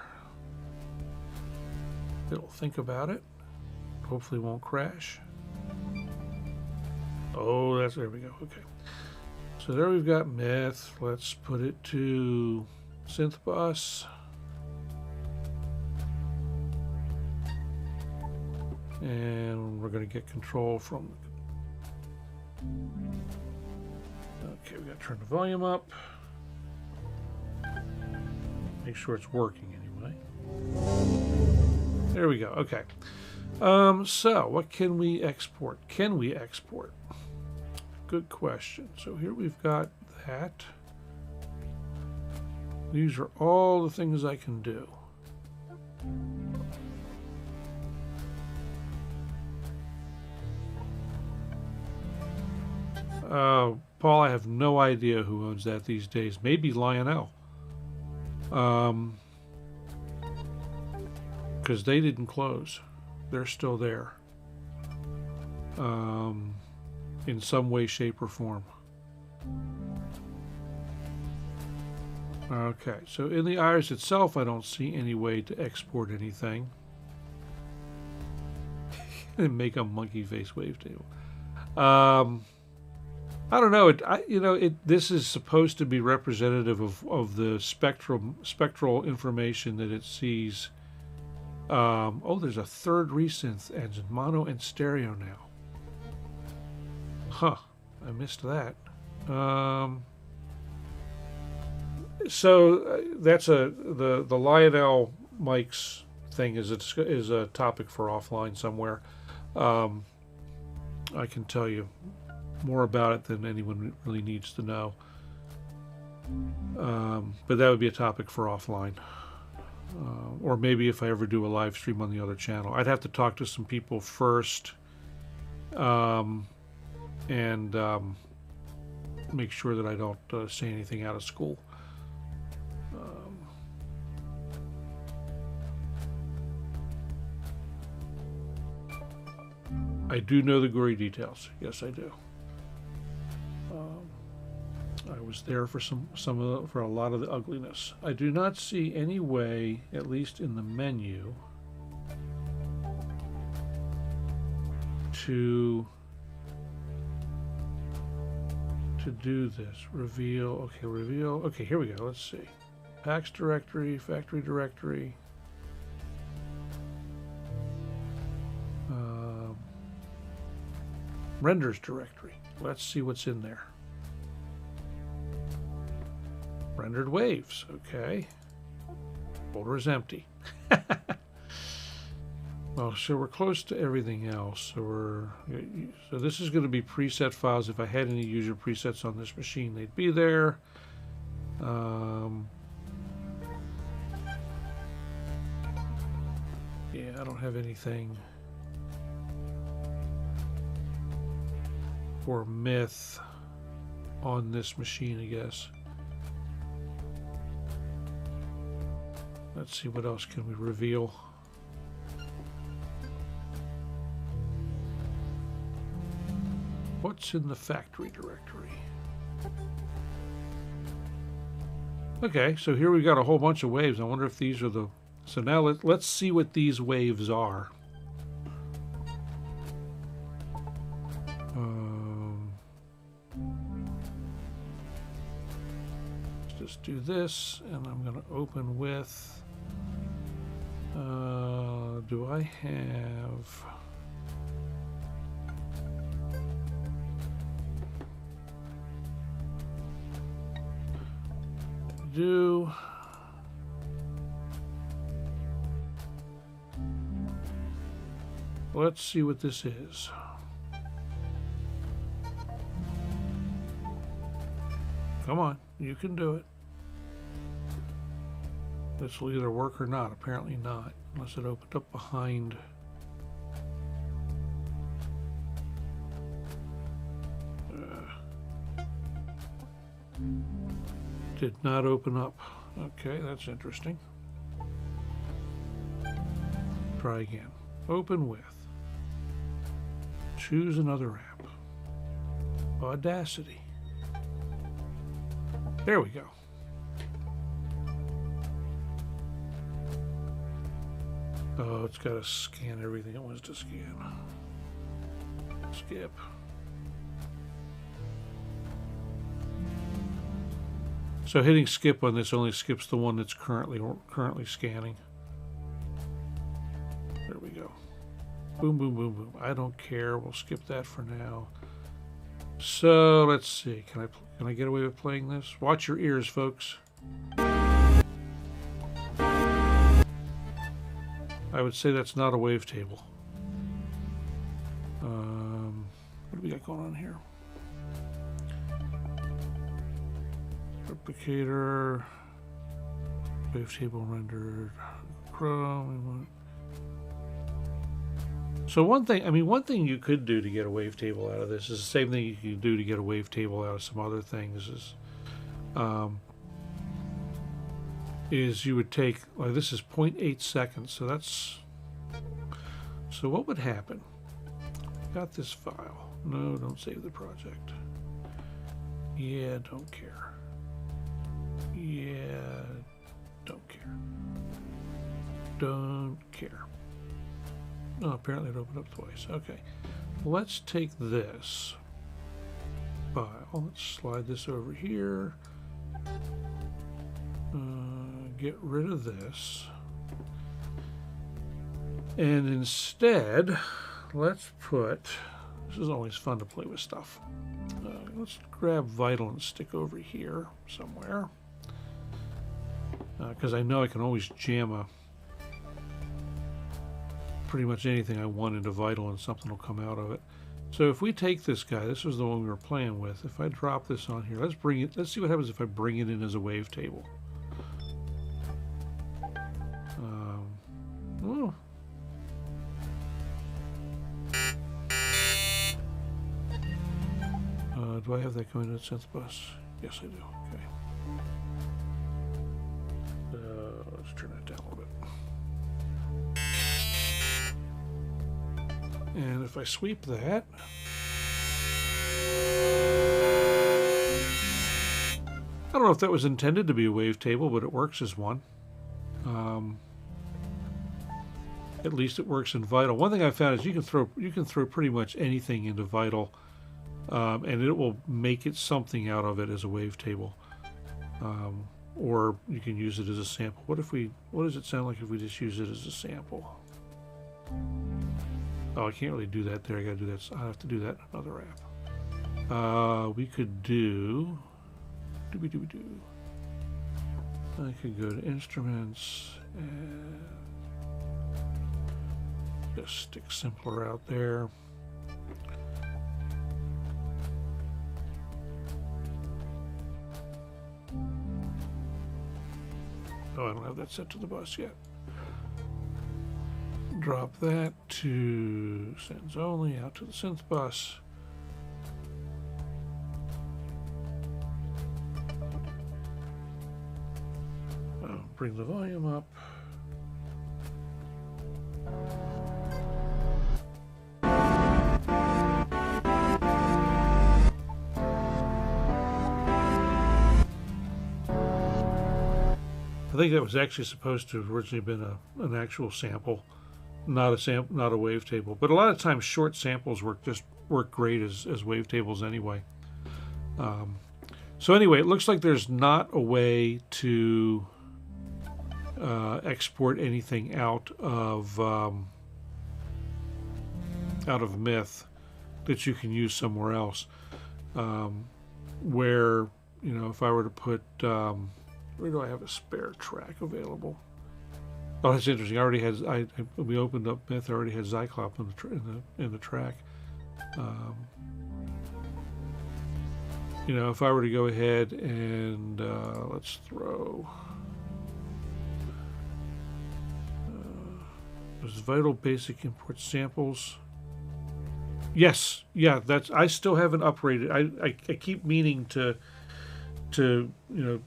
It'll think about it. Hopefully won't crash. Oh, there we go. Okay. So there we've got Myth. Let's put it to synth bus. And we're going to get control from. Okay, we got to turn the volume up. Make sure it's working anyway. There we go. Okay. So what can we export? Can we export? Good question. So here we've got that. These are all the things I can do. Paul, I have no idea who owns that these days. Maybe Lionel. Because they didn't close. They're still there. In some way, shape, or form. Okay, so in the iris itself, I don't see any way to export anything. And make a monkey face wavetable. I don't know. This is supposed to be representative of the spectral information that it sees. Oh, there's a third resynth engine, mono and stereo now. Huh, I missed that. So that's the Lionel mics thing is a topic for offline somewhere. I can tell you more about it than anyone really needs to know. But that would be a topic for offline. Or maybe if I ever do a live stream on the other channel. I'd have to talk to some people first and make sure that I don't say anything out of school. I do know the gory details. Yes, I do. I was there for for a lot of the ugliness. I do not see any way, at least in the menu, to do this. Reveal. Okay, reveal. Okay, here we go. Let's see. Packs directory, factory directory. Renders directory. Let's see what's in there. Rendered waves. Okay. Folder is empty. Well, so we're close to everything else. So this is going to be preset files. If I had any user presets on this machine, they'd be there. Yeah, I don't have anything for myth on this machine, I guess. Let's see, what else can we reveal? What's in the factory directory? Okay, so here we've got a whole bunch of waves. I wonder if these are the... So now let's see what these waves are. Let's just do this, and I'm going to open with... do I have... Let's see what this is. Come on, you can do it. This will either work or not. Apparently not, unless it opened up behind. Did not open up. Okay, that's interesting. Try again. Open with. Choose another app. Audacity. There we go. Oh, it's got to scan everything it wants to scan. Skip. So hitting skip on this only skips the one that's currently scanning. There we go. Boom, boom, boom, boom. I don't care. We'll skip that for now. So let's see. Can I get away with playing this? Watch your ears, folks. I would say that's not a wavetable. What do we got going on here? Replicator, wavetable rendered, Chrome. So one thing you could do to get a wavetable out of this is the same thing you can do to get a wavetable out of some other things. Is you would take, like, this is 0.8 seconds, so what would happen? Got this file. No, don't save the project. Yeah, don't care. Yeah, don't care. Don't care. Oh, apparently it opened up twice. Okay. Let's take this. file. Let's slide this over here. Get rid of this. And instead, let's put, this is always fun to play with stuff. Let's grab Vital and stick over here somewhere. Because I know I can always jam pretty much anything I want into Vital and something will come out of it. So if we take this guy, this was the one we were playing with. If I drop this on here, let's see what happens if I bring it in as a wavetable. Oh. Do I have that going to the synth bus? Yes, I do. Okay. Let's turn that down a little bit. And if I sweep that, I don't know if that was intended to be a wavetable, but it works as one. At least it works in Vital. One thing I found is you can throw pretty much anything into Vital, and it will make it something out of it as a wavetable. Or you can use it as a sample. What does it sound like if we just use it as a sample? Oh, I can't really do that there. I gotta do that. I have to do that in another app. We could do. I could go to instruments and just stick simpler out there. Oh, I don't have that set to the bus yet. Drop that to sends only out to the synth bus. Bring the volume up. I think that was actually supposed to have originally been an actual sample, not a wavetable. But a lot of times short samples work great as wavetables anyway. So anyway, it looks like there's not a way to export anything out of Myth that you can use somewhere else. Where, you know, if I were to put where do I have a spare track available? Oh, that's interesting. I already had. We opened up Myth. I already had ZYKLOP in the track. You know, if I were to go ahead and let's throw. There's Vital Basic Import Samples. Yes, yeah. I still haven't upgraded. I keep meaning to you know,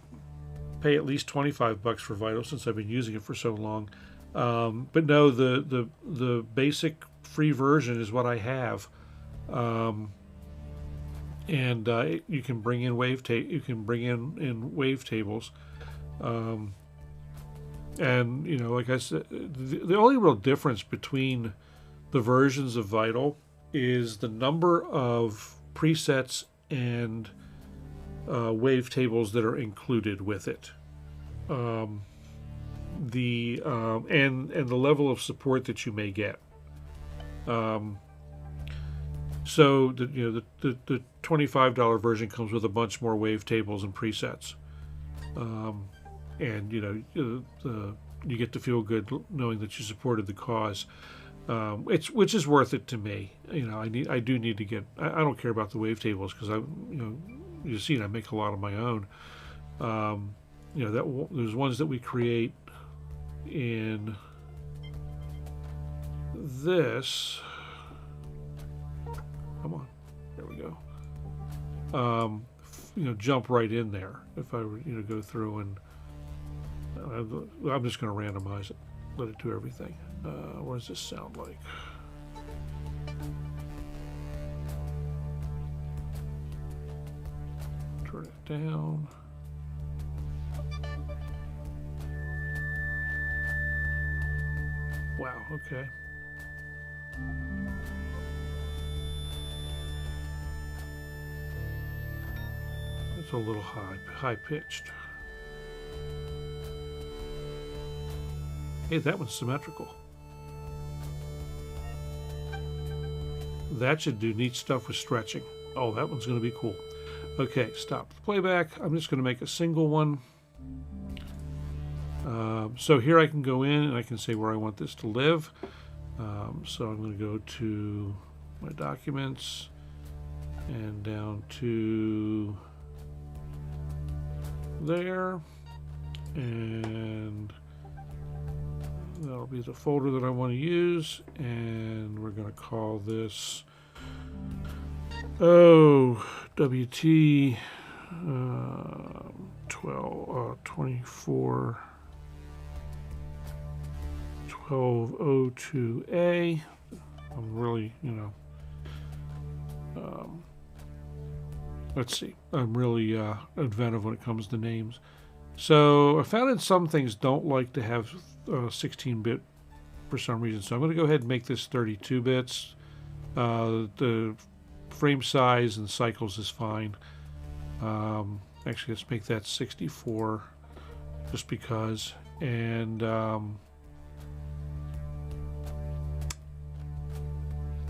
pay at least $25 for Vital since I've been using it for so long. But no, the basic free version is what I have, and you can bring in wavetables, and you know, like I said, the only real difference between the versions of Vital is the number of presets and wavetables that are included with it, and the level of support that you may get. So the $25 version comes with a bunch more wavetables and presets, and you know, you get to feel good knowing that you supported the cause. Which is worth it to me. You know, I do need to get. I don't care about the wavetables because you see, I make a lot of my own. You know, there's ones that we create in this. Come on, there we go. You know, jump right in there if I were, you know, go through and I'm just going to randomize it, let it do everything. What does this sound like? Turn it down. Wow, okay. a little high pitched. Hey, that one's symmetrical. That should do neat stuff with stretching. Oh, that one's going to be cool. Okay, stop the playback. I'm just going to make a single one. So here I can go in and I can say where I want this to live. So I'm going to go to my documents and down to there, and that'll be the folder that I want to use, and we're going to call this WT 24 1202A. I'm really, let's see, I'm really inventive when it comes to names. So I found that some things don't like to have 16-bit for some reason. So I'm going to go ahead and make this 32 bits. The frame size and cycles is fine. Actually, let's make that 64 just because. And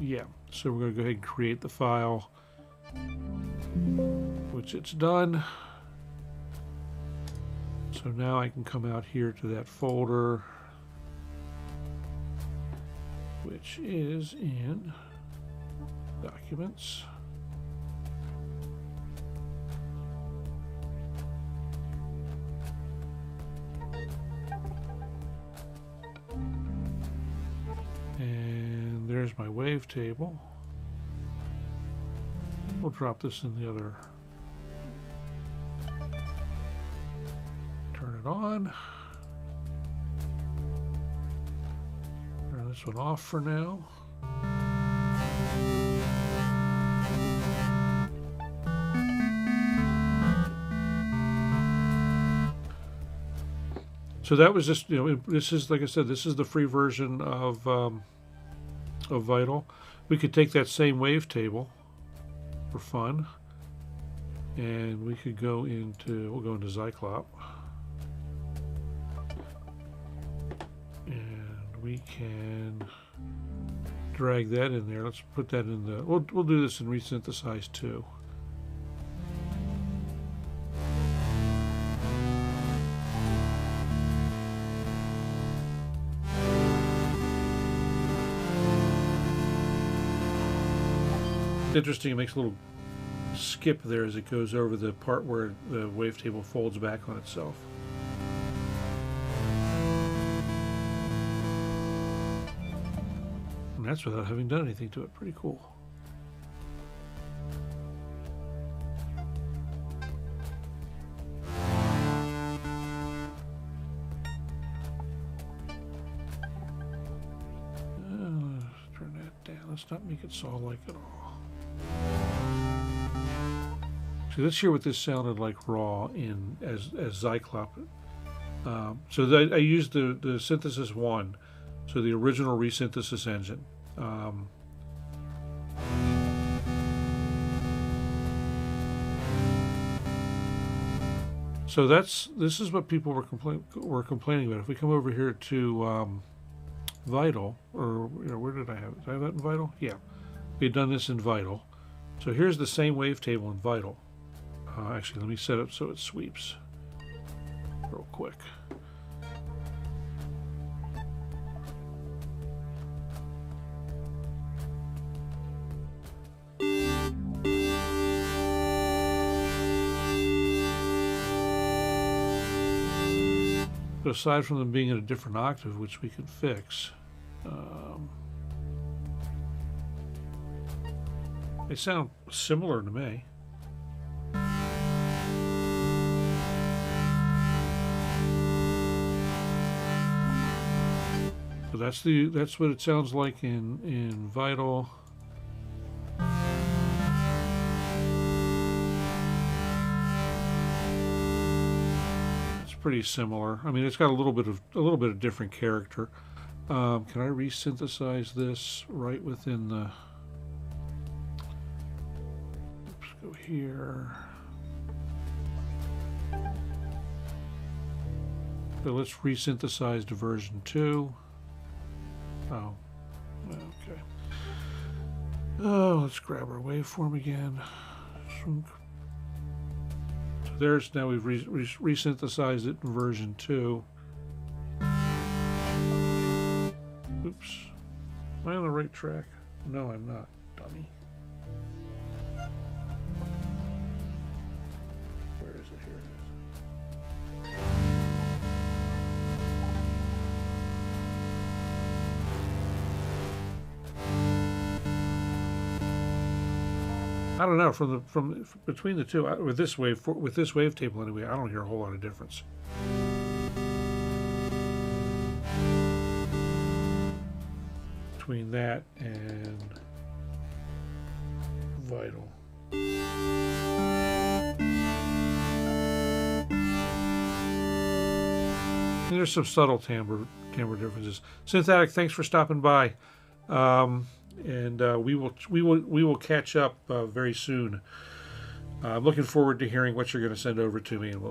yeah, so we're going to go ahead and create the file, which it's done. So now I can come out here to that folder, which is in Documents. And there's my wavetable. We'll drop this in the other. Turn it on. Turn this one off for now. So that was just, this is, like I said, this is the free version of Vital. We could take that same wavetable for fun, and we could go into, we'll go into ZYKLOP, and we can drag that in there. Let's put that in the, we'll do this in Resynthesize too. Interesting, it makes a little skip there as it goes over the part where the wavetable folds back on itself. And that's without having done anything to it. Pretty cool. Turn that down. Let's not make it saw-like at all. So let's hear what this sounded like raw in as ZYKLOP. So I used the Synthesis 1, so the original Resynthesis engine. So this is what people were complaining about. If we come over here to Vital, or where did I have it? Did I have that in Vital? Yeah, we had done this in Vital. So here's the same wavetable in Vital. Actually, let me set it so it sweeps real quick. So aside from them being in a different octave, which we can fix, they sound similar to me. So that's what it sounds like in Vital. It's pretty similar. I mean, it's got a little bit of different character. Can I resynthesize this right within the? Let's go here. So let's resynthesize to version 2. Oh, okay. Oh, let's grab our waveform again. So there's, now we've resynthesized it in version 2. Oops. Am I on the right track? No, I'm not, dummy. Where is it? Here it is. I don't know. From between the two, with this wavetable anyway, I don't hear a whole lot of difference. Between that and Vital. And there's some subtle timbre differences. Synthetic, thanks for stopping by, and we will catch up very soon. I'm looking forward to hearing what you're going to send over to me, and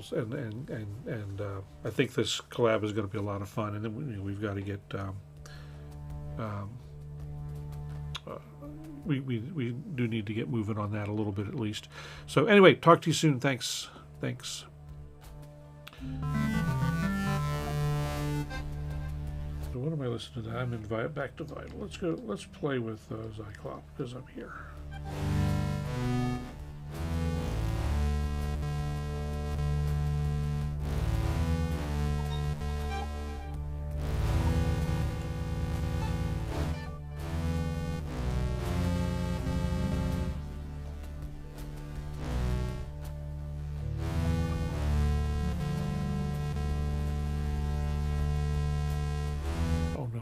I think this collab is going to be a lot of fun. And then we've got to get. We do need to get moving on that a little bit at least. So anyway, talk to you soon. Thanks. So what am I listening to? I'm in back to Vital. Let's go. Let's play with ZYKLOP because I'm here.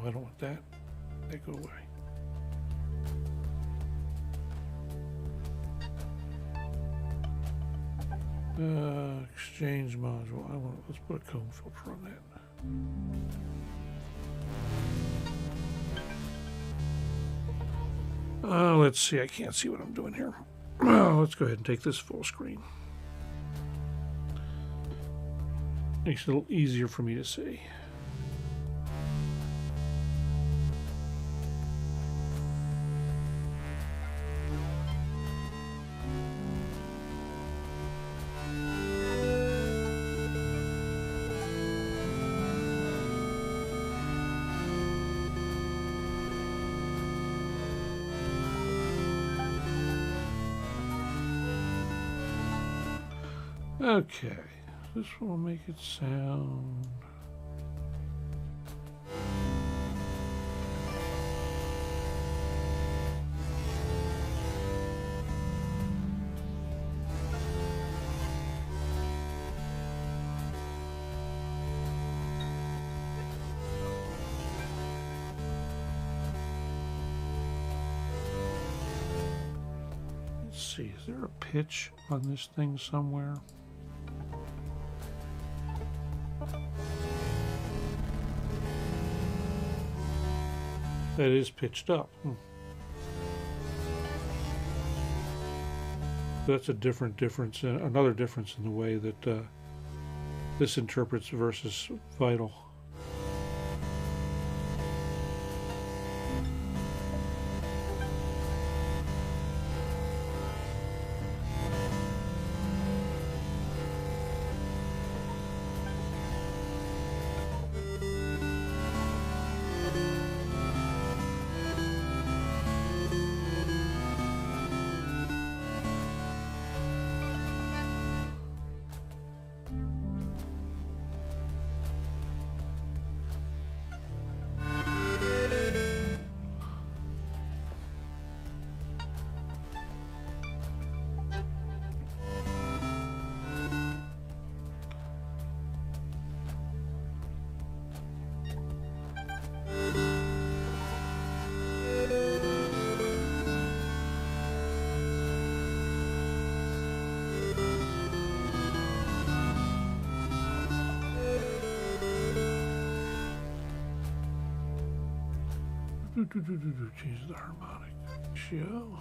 I don't want that. They go away. Exchange module. Let's put a comb filter on that. Let's see. I can't see what I'm doing here. Let's go ahead and take this full screen. Makes it a little easier for me to see. Okay, this will make it sound. Let's see, is there a pitch on this thing somewhere? That is pitched up. That's a difference, another difference in the way that this interprets versus Vital. Change the harmonic ratio.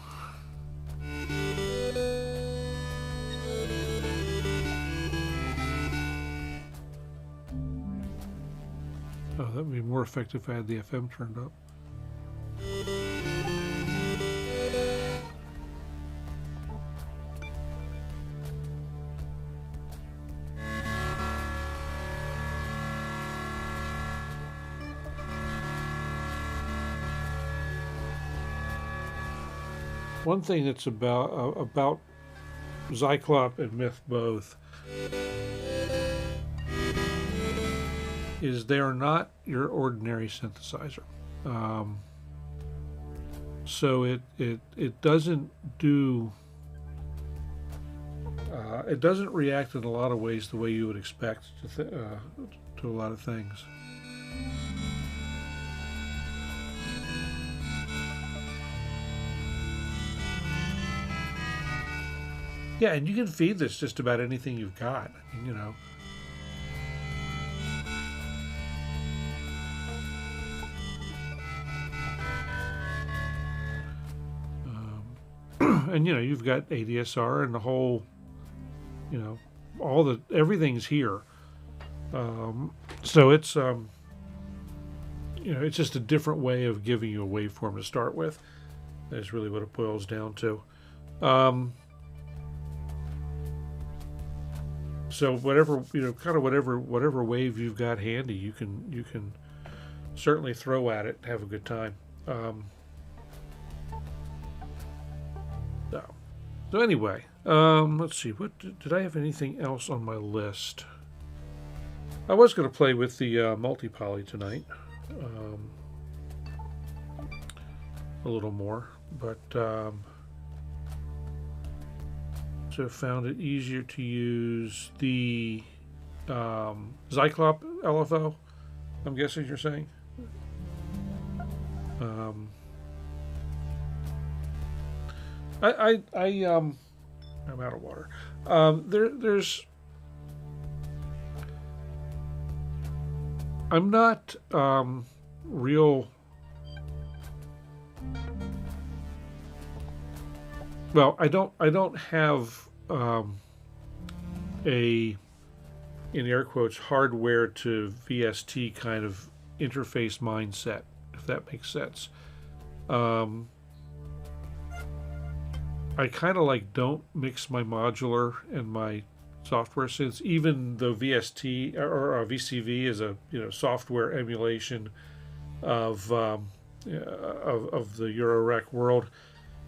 Oh, that would be more effective if I had the FM turned up. One thing that's about ZYKLOP and Myth both is they are not your ordinary synthesizer. So it doesn't do it doesn't react in a lot of ways the way you would expect to a lot of things. Yeah, and you can feed this just about anything you've got, you know. And you know, you've got ADSR and the whole, you know, everything's here. So it's you know, it's just a different way of giving you a waveform to start with. That's really what it boils down to. So whatever, you know, kind of whatever wave you've got handy, you can certainly throw at it and have a good time. So anyway, let's see. What did I have anything else on my list? I was going to play with the multipoly tonight, a little more, but so found it easier to use the ZYKLOP LFO. I'm guessing you're saying. I'm out of water. I'm not real. Well, I don't have a, in air quotes, hardware to VST kind of interface mindset, if that makes sense. I kind of like don't mix my modular and my software synths, even though VST or VCV is a, you know, software emulation of the Eurorec world.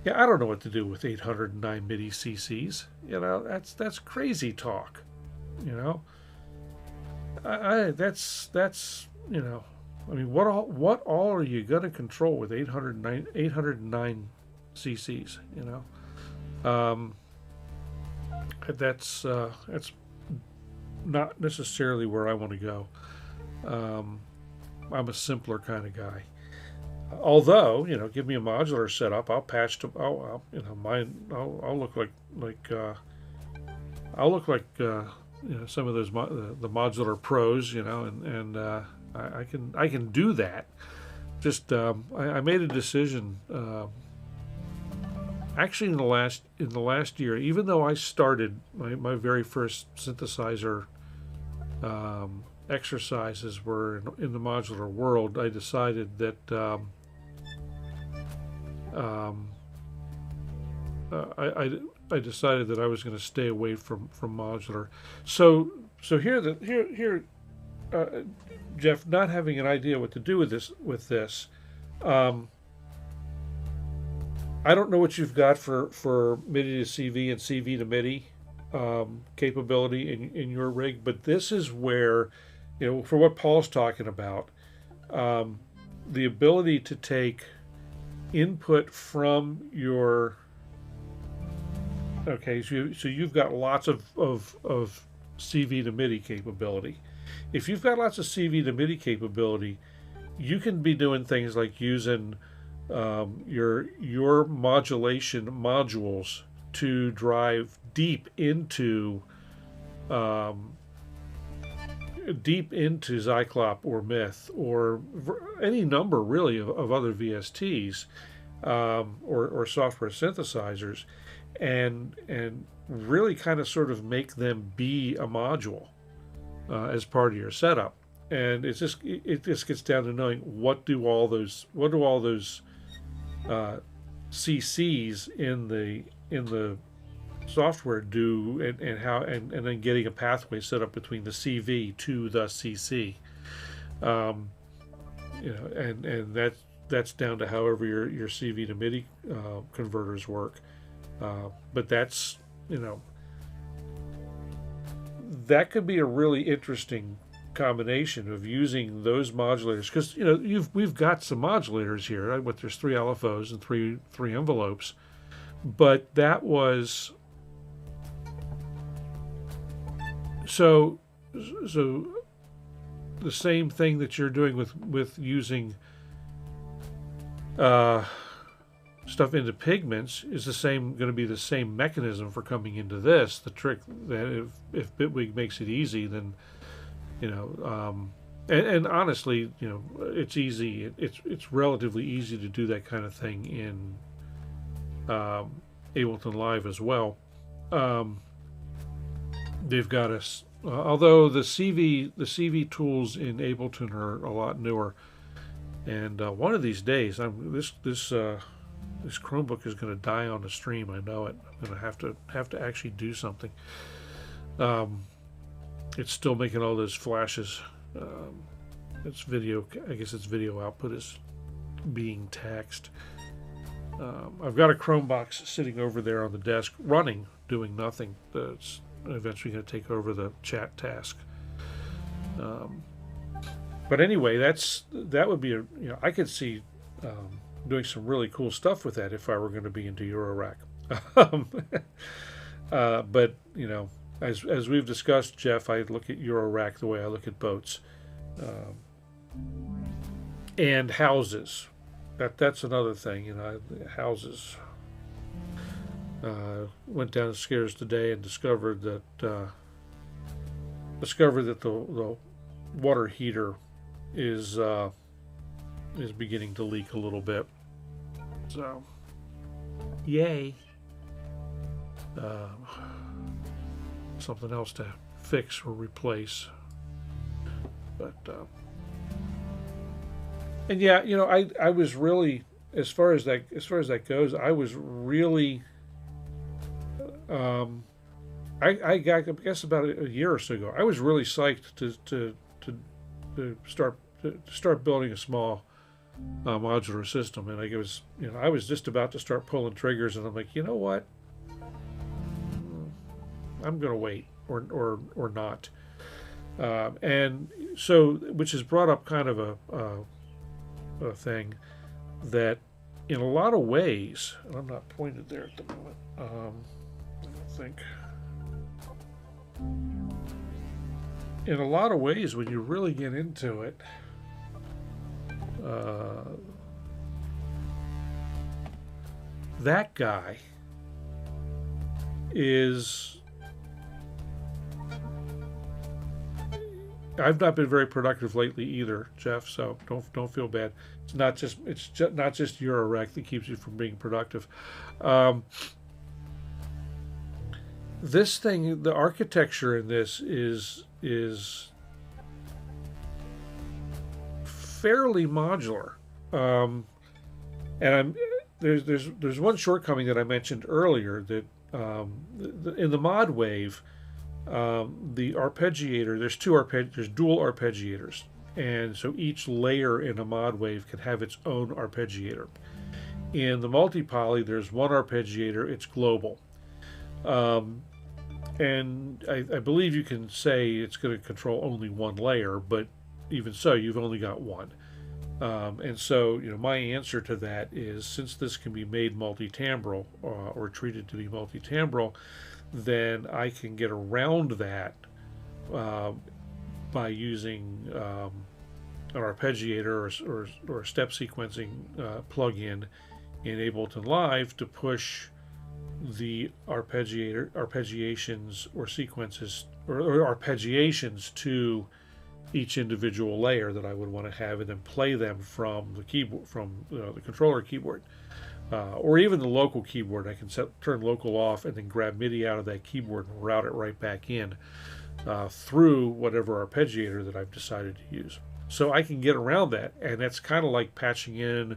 Yeah, I don't know what to do with 809 MIDI CCs. You know, that's crazy talk. You know, that's you know, I mean, what all are you gonna control with 809 CCs? You know. That's not necessarily where I want to go. I'm a simpler kind of guy. Although, you know, give me a modular setup, I'll patch to. You know, I'll look like you know, some of those the modular pros. You know, and I can do that. Just I made a decision. Actually, in the last year, even though I started my very first synthesizer exercises were in the modular world, I decided that I decided that I was going to stay away from modular. So here, Jeff, not having an idea what to do with this. I don't know what you've got for MIDI to CV and CV to MIDI capability in your rig, but this is where, you know, for what Paul's talking about, the ability to take input from your, okay, so you've got lots of CV to MIDI capability. If you've got lots of CV to MIDI capability, you can be doing things like using your modulation modules to drive deep into ZYKLOP or Myth or any number really of other VSTs or software synthesizers, and really kind of sort of make them be a module as part of your setup. and it just gets down to knowing what do all those CCs in the software do, and how, and then getting a pathway set up between the CV to the CC. And that's down to however your CV to MIDI converters work. But that's, that could be a really interesting combination of using those modulators, because we've got some modulators here, right? But there's 3 LFOs and three envelopes, but that was so the same thing that you're doing with using stuff into pigments is going to be the same mechanism for coming into this. The trick that if Bitwig makes it easy, then and honestly, it's easy. It's relatively easy to do that kind of thing in Ableton Live as well. They've got us, although the CV tools in Ableton are a lot newer. And one of these days, this Chromebook is going to die on the stream. I know it. I'm going to have to actually do something. It's still making all those flashes. Its video, I guess its video output is being taxed. I've got a Chromebox sitting over there on the desk, running, doing nothing. It's eventually going to take over the chat task. But anyway, that would be I could see doing some really cool stuff with that if I were going to be into Eurorack. But as we've discussed, Jeff, I look at Eurorack the way I look at boats, and houses. That's another thing. Houses. Went downstairs today and discovered that the water heater is beginning to leak a little bit. So, yay! Something else to fix or replace. But and yeah, I was really, as far as that goes, I was really I guess about a year or so ago, I was really psyched to start building a small modular system, and I was just about to start pulling triggers, and I'm like, you know what, I'm gonna wait or not, and so, which has brought up kind of a thing that in a lot of ways, and I'm not pointed there at the moment, I don't think. In a lot of ways, when you really get into it, that guy is... I've not been very productive lately either, Jeff, so don't feel bad. It's not just Eurorack that keeps you from being productive. This thing, the architecture in this is fairly modular, and there's one shortcoming that I mentioned earlier, that in the modwave, the arpeggiator, there's dual arpeggiators, and so each layer in a modwave can have its own arpeggiator. In the multipoly, there's one arpeggiator, it's global. And I believe you can say it's going to control only one layer, but even so, you've only got one. And so, my answer to that is, since this can be made multi-timbral or treated to be multi-timbral, then I can get around that by using an arpeggiator or a step sequencing plugin in Ableton Live to push the arpeggiations or sequences or arpeggiations to each individual layer that I would want to have, and then play them from the keyboard, from the controller keyboard, or even the local keyboard. I can turn local off and then grab MIDI out of that keyboard and route it right back in. through whatever arpeggiator that I've decided to use. So I can get around that, and that's kind of like patching in,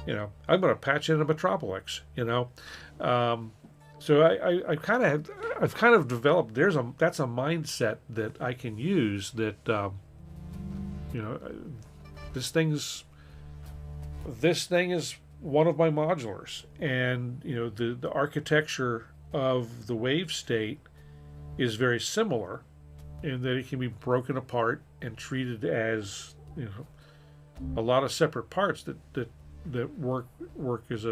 I'm going to patch in a Metropolix, So I've kind of developed, that's a mindset that I can use that, this thing is one of my modulars, and the architecture of the wave state is very similar in that it can be broken apart and treated as a lot of separate parts that work as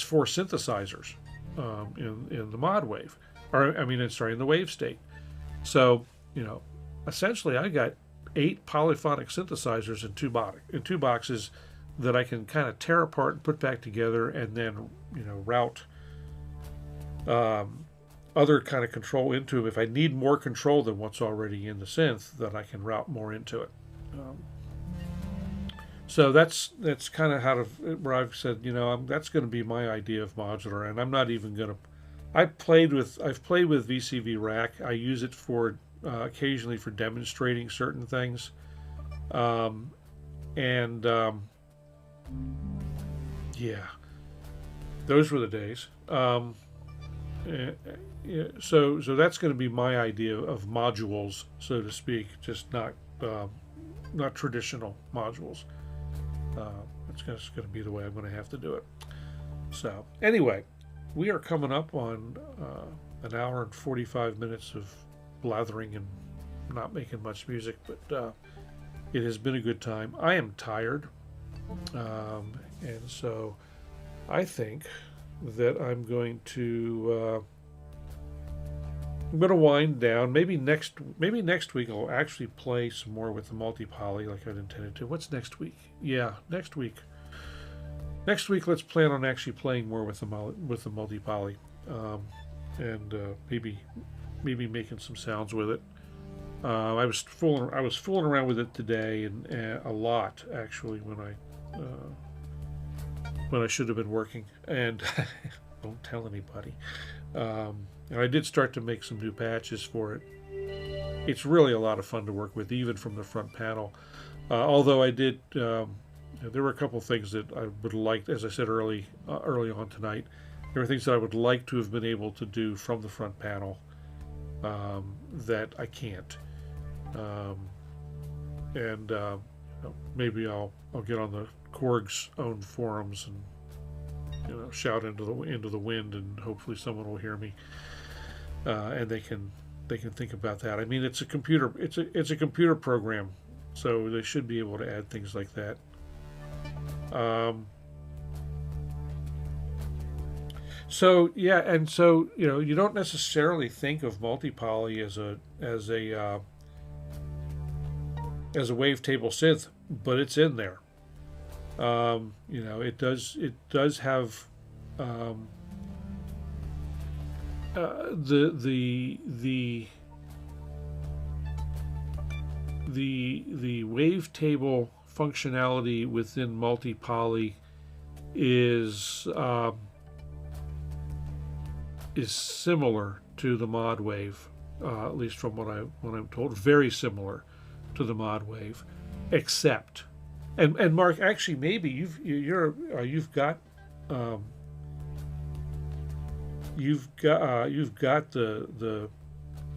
four synthesizers in the mod wave, in the wave state. So essentially I got 8 polyphonic synthesizers in two boxes that I can kind of tear apart and put back together, and then route other kind of control into them. If I need more control than what's already in the synth, then I can route more into it. So that's kind of where I've said, that's going to be my idea of modular, and I'm not even going to. I've played with VCV Rack. I use it for occasionally for demonstrating certain things, yeah, those were the days. So that's going to be my idea of modules, so to speak, just not traditional modules. It's just going to be the way I'm going to have to do it. So anyway, we are coming up on an hour and 45 minutes of blathering and not making much music, but it has been a good time. I am tired, and so I think that I'm going to wind down. Maybe next week I'll actually play some more with the multipoly like I'd intended to. What's next week? Yeah, next week. Next week let's plan on actually playing more with the multipoly, and maybe making some sounds with it. I was fooling around with it today, and a lot actually when I should have been working, and don't tell anybody. And I did start to make some new patches for it. It's really a lot of fun to work with, even from the front panel. Although I did, there were a couple things that I would like, as I said early on tonight, there were things that I would like to have been able to do from the front panel that I can't. Maybe I'll get on the Korg's own forums and shout into the wind, and hopefully someone will hear me, and they can think about that. I mean, it's a computer program, so they should be able to add things like that. So yeah, and so you don't necessarily think of multipoly as a wavetable synth, but it's in there. It does have the wavetable functionality within multipoly is similar to the mod wave, at least from what I'm told, very similar to the mod wave, except, and Mark, actually maybe you've got the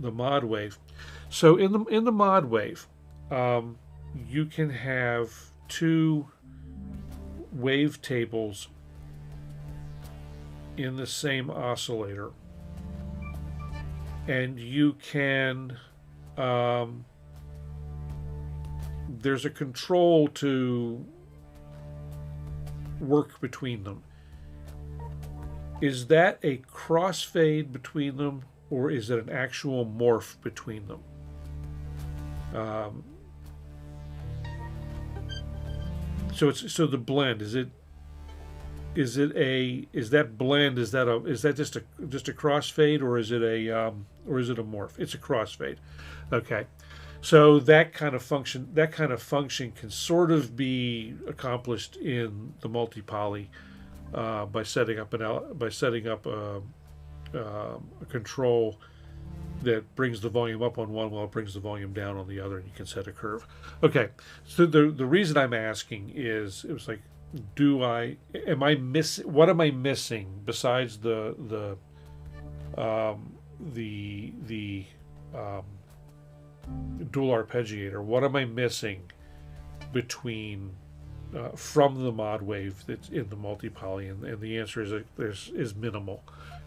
mod wave. So in the mod wave, you can have 2 wavetables in the same oscillator, and you can there's a control to work between them. Is that a crossfade between them, or is it an actual morph between them? So the blend, is that just a crossfade, or is it a morph? It's a crossfade. Okay. So that kind of function can sort of be accomplished in the multipoly by setting up a control that brings the volume up on one while it brings the volume down on the other, and you can set a curve. Okay, so the reason I'm asking is, it was like, what am I missing besides the dual arpeggiator? What am I missing between from the modwave that's in the multipoly? And the answer is minimal.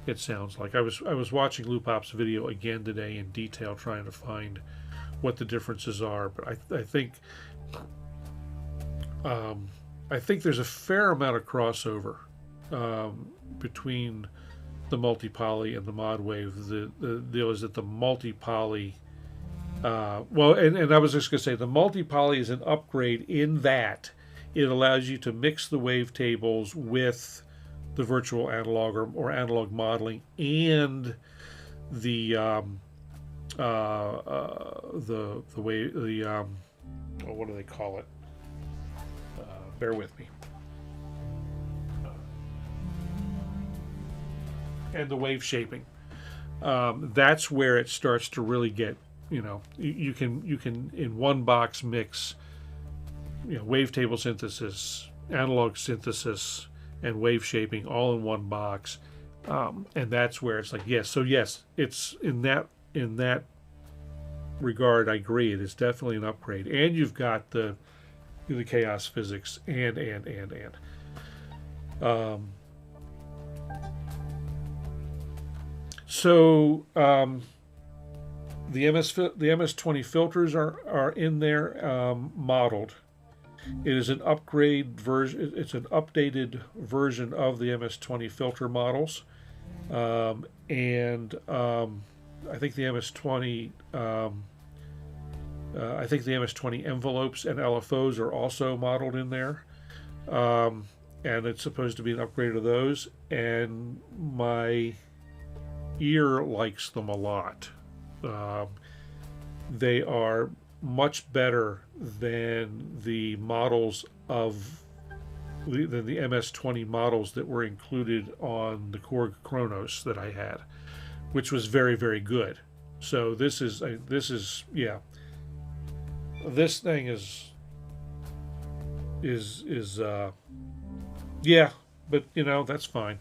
It sounds like I was watching Loopop's video again today in detail, trying to find what the differences are. But I think there's a fair amount of crossover between the multipoly and the modwave. The deal is that the multipoly, and I was just going to say, the multipoly is an upgrade in that it allows you to mix the wavetables with the virtual analog or analog modeling and the what do they call it? Bear with me. And the wave shaping. That's where it starts to really get, you can in one box mix, wavetable synthesis, analog synthesis, and wave shaping all in one box, and that's where it's like, yes. So yes, it's in that regard. I agree. It is definitely an upgrade, and you've got the chaos physics and so the MS-20 filters are in there, modeled. It is an upgrade version. It's an updated version of the MS-20 filter models, and I think the MS-20 envelopes and LFOs are also modeled in there, and it's supposed to be an upgrade of those. And my ear likes them a lot. They are much better than the models than the MS-20 models that were included on the Korg Kronos that I had, which was very, very good. So this is yeah. This thing is yeah, but that's fine.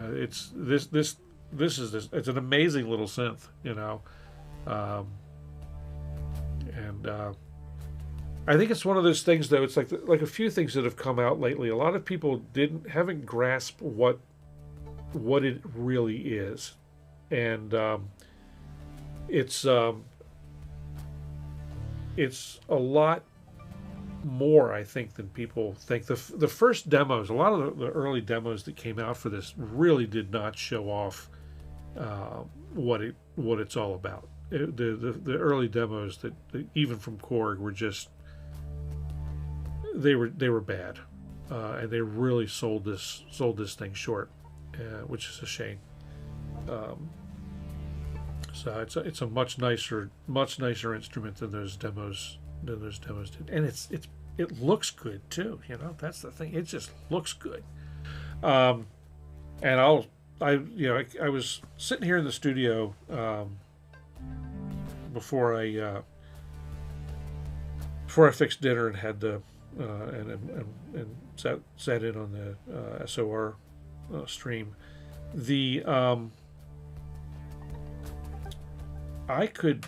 It's it's an amazing little synth, and I think it's one of those things, though. It's like a few things that have come out lately. A lot of people haven't grasped what it really is, and it's a lot more, I think, than people think. The first demos, a lot of the early demos that came out for this really did not show off what it's all about. The early demos that even from Korg were just they were bad, and they really sold this thing short, which is a shame. So it's a much nicer instrument than those demos did, and it looks good too. That's the thing. It just looks good. And I was sitting here in the studio before I fixed dinner and had the and sat in on the SOR stream. I could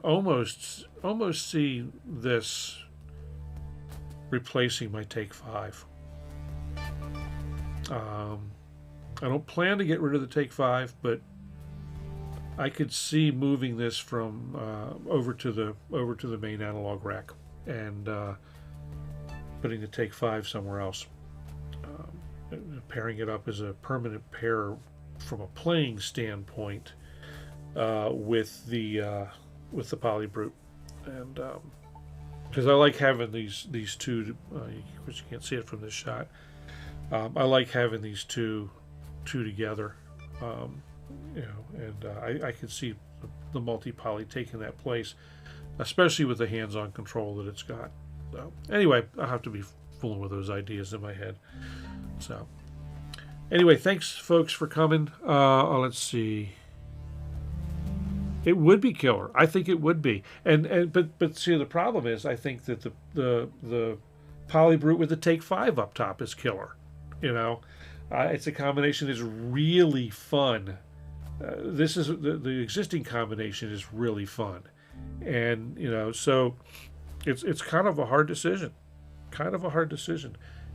almost see this replacing my Take 5. I don't plan to get rid of the Take 5, but I could see moving this from over to the main analog rack and putting the Take 5 somewhere else, pairing it up as a permanent pair from a playing standpoint with the Polybrute, and because I like having these two, which you can't see it from this shot. I like having these two together, and I can see the multi-poly taking that place, especially with the hands-on control that it's got. So anyway, I have to be fooling with those ideas in my head. So Anyway, thanks folks for coming. Let's see. It would be killer. I think it would be. But see, the problem is, I think that the Polybrute with the Take 5 up top is killer. You know, it's a combination that's really fun. This is the existing combination is really fun, and you know, so it's kind of a hard decision,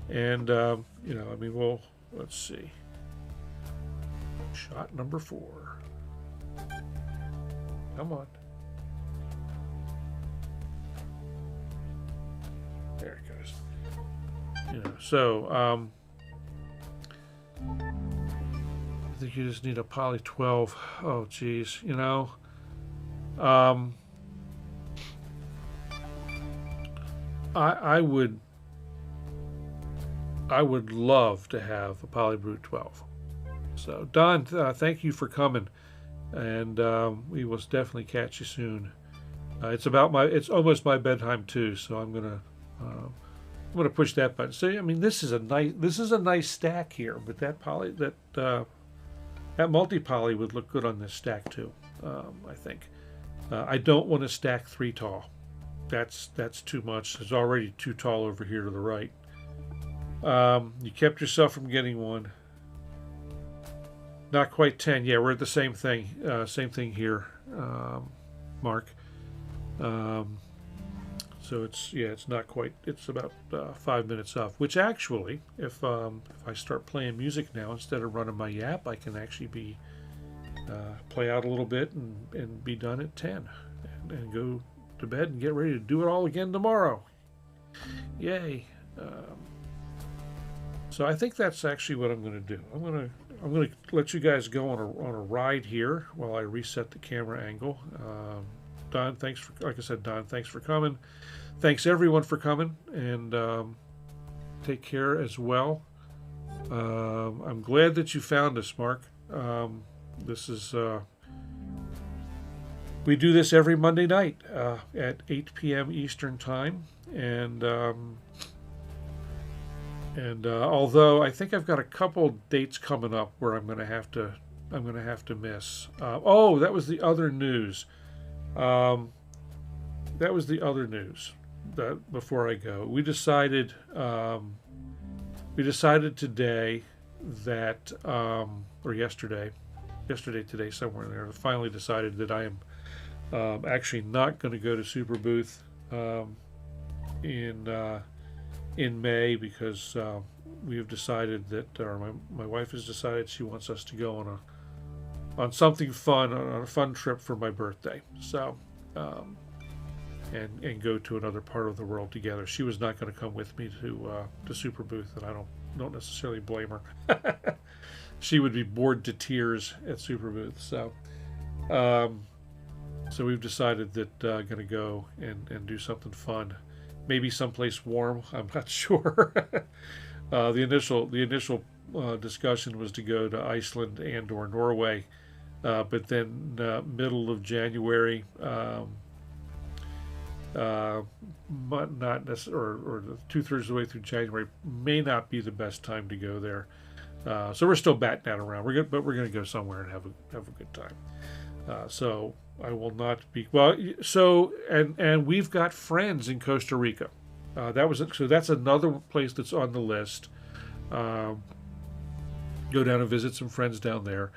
and you know, I mean, well, let's see. Shot number 4. Come on. There it goes. You know, so I think you just need a poly 12. Oh, geez, you know. I would love to have a Polybrute 12. So Don, thank you for coming, and we will definitely catch you soon. It's almost my bedtime too, so I'm gonna push that button. So I mean, this is a nice stack here, but that multi-poly would look good on this stack too. I think. I don't want to stack 3 tall. That's too much. It's already too tall over here to the right. You kept yourself from getting one. Not quite 10. Yeah, we're at the same thing. Same thing here, Mark. So it's not quite. It's about 5 minutes off. Which actually, if I start playing music now instead of running my yap, I can actually play out a little bit and be done at 10, and go to bed and get ready to do it all again tomorrow. Yay! So I think that's actually what I'm going to do. I'm going to let you guys go on a ride here while I reset the camera angle. Don, like I said, Don, thanks for coming. Thanks everyone for coming, and take care as well. I'm glad that you found us, Mark. This is we do this every Monday night at 8 p.m. Eastern time, and although I think I've got a couple dates coming up where I'm going to have to miss. Oh, that was the other news. That before I go, we decided today that or yesterday, today, somewhere in there, finally decided that I am actually not going to go to Superbooth in May, because we have decided that, or my wife has decided she wants us to go on something fun, on a fun trip for my birthday. So, and go to another part of the world together. She was not going to come with me to Superbooth, and I don't necessarily blame her. She would be bored to tears at Superbooth. So, so we've decided that going to go and do something fun. Maybe someplace warm. I'm not sure. The initial discussion was to go to Iceland and/or Norway, but then middle of January, not necessarily, or 2/3 of the way through January may not be the best time to go there. So we're still batting that around. But we're going to go somewhere and have a good time. So I will not be well. So and we've got friends in Costa Rica. So that's another place that's on the list. Go down and visit some friends down there.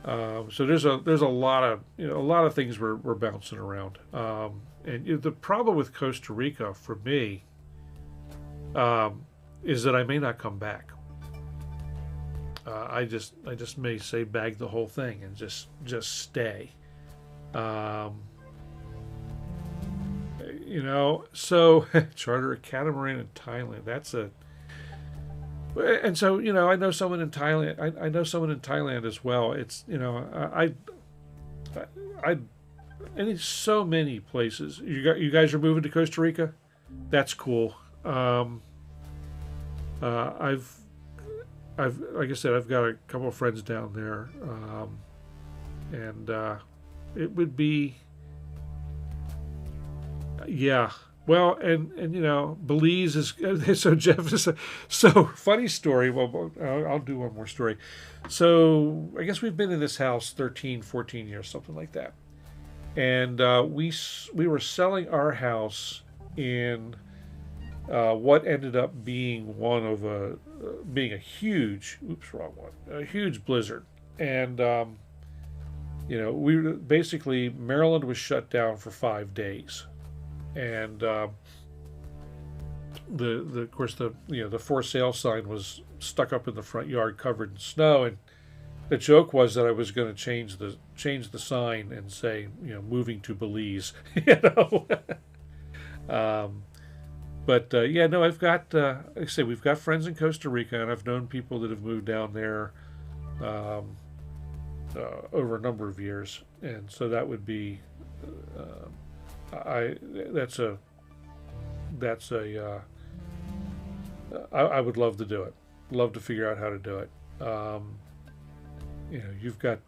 So there's a lot of things we're bouncing around. And the problem with Costa Rica for me is that I may not come back. I just may say bag the whole thing and just stay. So charter a catamaran in Thailand. And so I know someone in Thailand. I know someone in Thailand as well. It's and so many places. You guys are moving to Costa Rica. That's cool. I've like I said, I've got a couple of friends down there, and it would be, yeah. Well, and you know, Belize is so Jeff is so funny story. Well, I'll do one more story. So I guess we've been in this house 13, 14 years, something like that. And we were selling our house in what ended up being being a huge, oops, wrong one, a huge blizzard. And you know, basically Maryland was shut down for 5 days. And of course the for sale sign was stuck up in the front yard covered in snow, and the joke was that I was going to change the sign and say, you know, moving to Belize. You know. But yeah, no, I've got like I say, we've got friends in Costa Rica, and I've known people that have moved down there over a number of years, and so that would be I would love to do it. Love to figure out how to do it. You know, you've got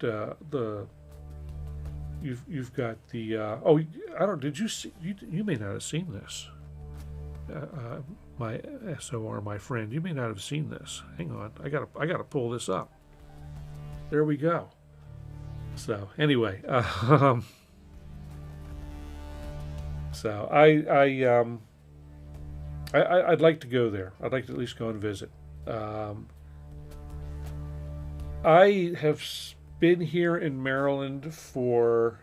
you've got the oh, I don't. Did you see? You may not have seen this. My SOR, my friend, you may not have seen this. Hang on, I gotta pull this up. There we go. So anyway, so I'd like to go there. I'd like to at least go and visit. I have been here in Maryland for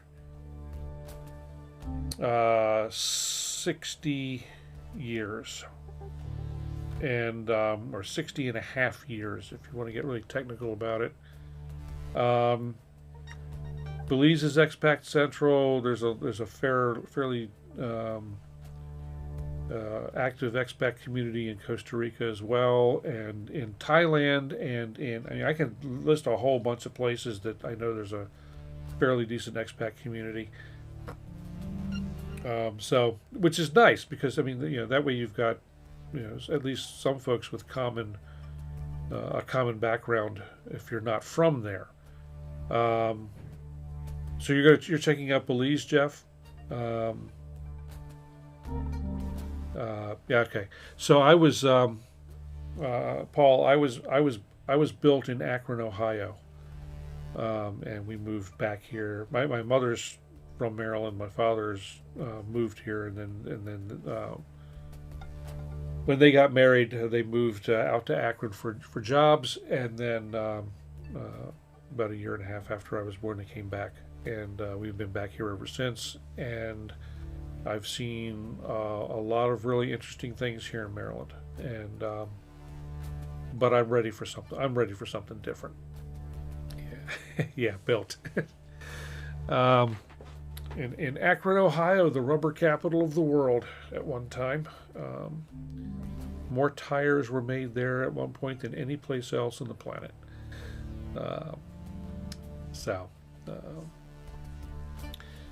60 years, and or 60 and a half years if you want to get really technical about it. Belize is expat central. There's a fairly active expat community in Costa Rica as well, and in Thailand, and I mean, I can list a whole bunch of places that I know there's a fairly decent expat community. So, which is nice because I mean, you know, that way you've got, you know, at least some folks with a common background if you're not from there. So you're checking out Belize, Jeff? Yeah, okay. So I was Paul. I was built in Akron, Ohio, and we moved back here. My mother's from Maryland. My father's moved here, and then when they got married, they moved out to Akron for jobs, and then about a year and a half after I was born, they came back, and we've been back here ever since. And I've seen a lot of really interesting things here in Maryland, and but I'm ready for something. I'm ready for something different. Yeah, yeah, built. In Akron, Ohio, the rubber capital of the world at one time. More tires were made there at one point than any place else on the planet.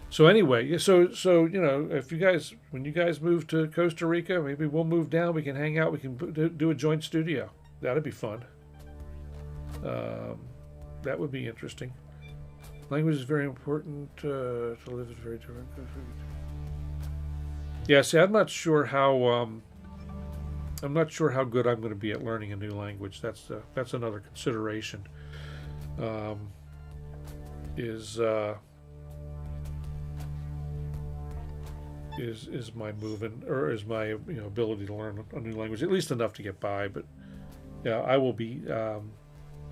So anyway, so you know, if you guys, when you guys move to Costa Rica, maybe we'll move down. We can hang out. We can do a joint studio. That'd be fun. That would be interesting. Language is very important to live is very different. Yeah, see, I'm not sure how good I'm going to be at learning a new language. That's another consideration. Is my moving, or is my ability to learn a new language, at least enough to get by. But yeah, I will be,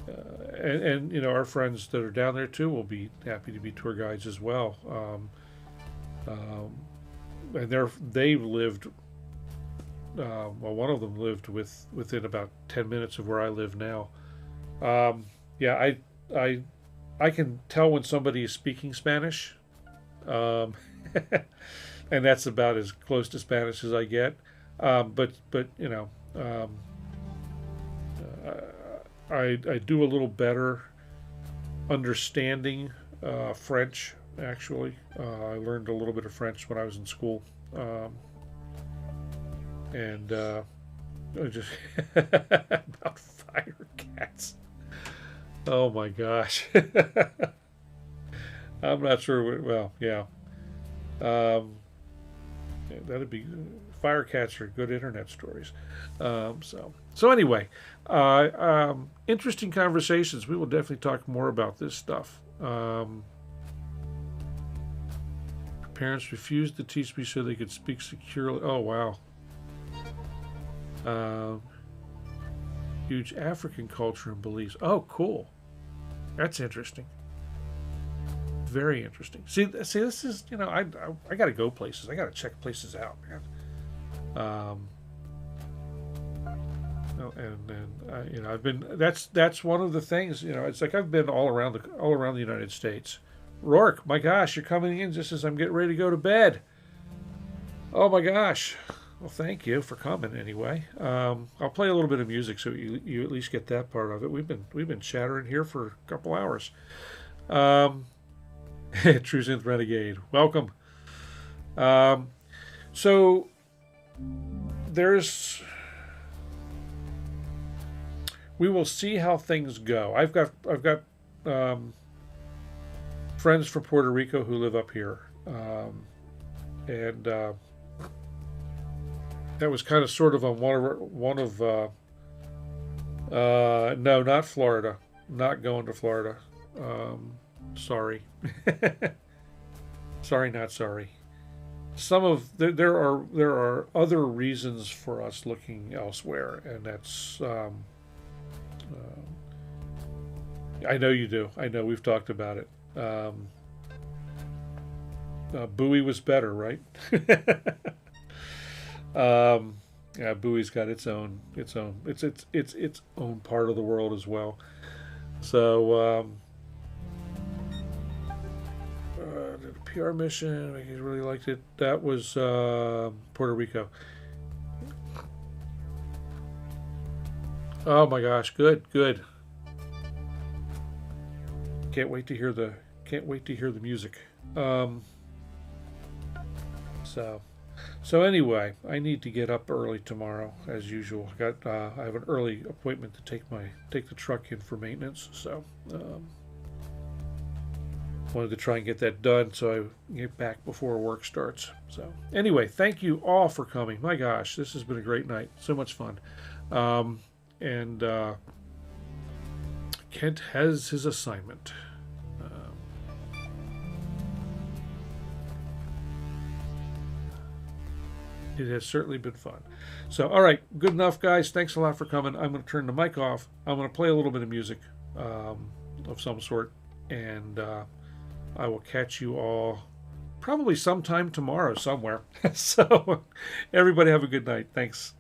and you know, our friends that are down there too will be happy to be tour guides as well. And they lived. Well, one of them lived within about 10 minutes of where I live now. Yeah, I can tell when somebody is speaking Spanish. And that's about as close to Spanish as I get. But you know, I do a little better understanding French. Actually, I learned a little bit of French when I was in school, and I just about fire cats. Oh my gosh. I'm not sure. Well, yeah. that'd be fire cats are good internet stories. So anyway, interesting conversations. We will definitely talk more about this stuff. Parents refused to teach me so they could speak securely. Oh wow. Huge African culture in Belize. Oh, cool. That's interesting. Very interesting. See, this is, I got to go places. I got to check places out, man. I've been. That's one of the things. It's like I've been all around the United States. Rourke, my gosh, you're coming in just as I'm getting ready to go to bed. Oh my gosh. Well, thank you for coming anyway. I'll play a little bit of music so you at least get that part of it. We've been chattering here for a couple hours. True Synth Renegade, welcome. So we will see how things go. I've got friends from Puerto Rico who live up here, and that was kind of sort of on no, not Florida, not going to Florida. Sorry. Sorry, not sorry. There are other reasons for us looking elsewhere, and that's I know you do. I know we've talked about it. Bowie was better, right? Yeah, Bowie's got its own part of the world as well. So the PR mission, I really liked it. That was Puerto Rico. Oh my gosh, good. Can't wait to hear the music. So anyway, I need to get up early tomorrow as usual. I have an early appointment to take the truck in for maintenance. So wanted to try and get that done so I get back before work starts. So anyway, thank you all for coming. My gosh, this has been a great night. So much fun. And Kent has his assignment. It has certainly been fun. So, all right, good enough, guys. Thanks a lot for coming. I'm going to turn the mic off. I'm going to play a little bit of music of some sort, and I will catch you all probably sometime tomorrow somewhere. So, everybody have a good night. Thanks.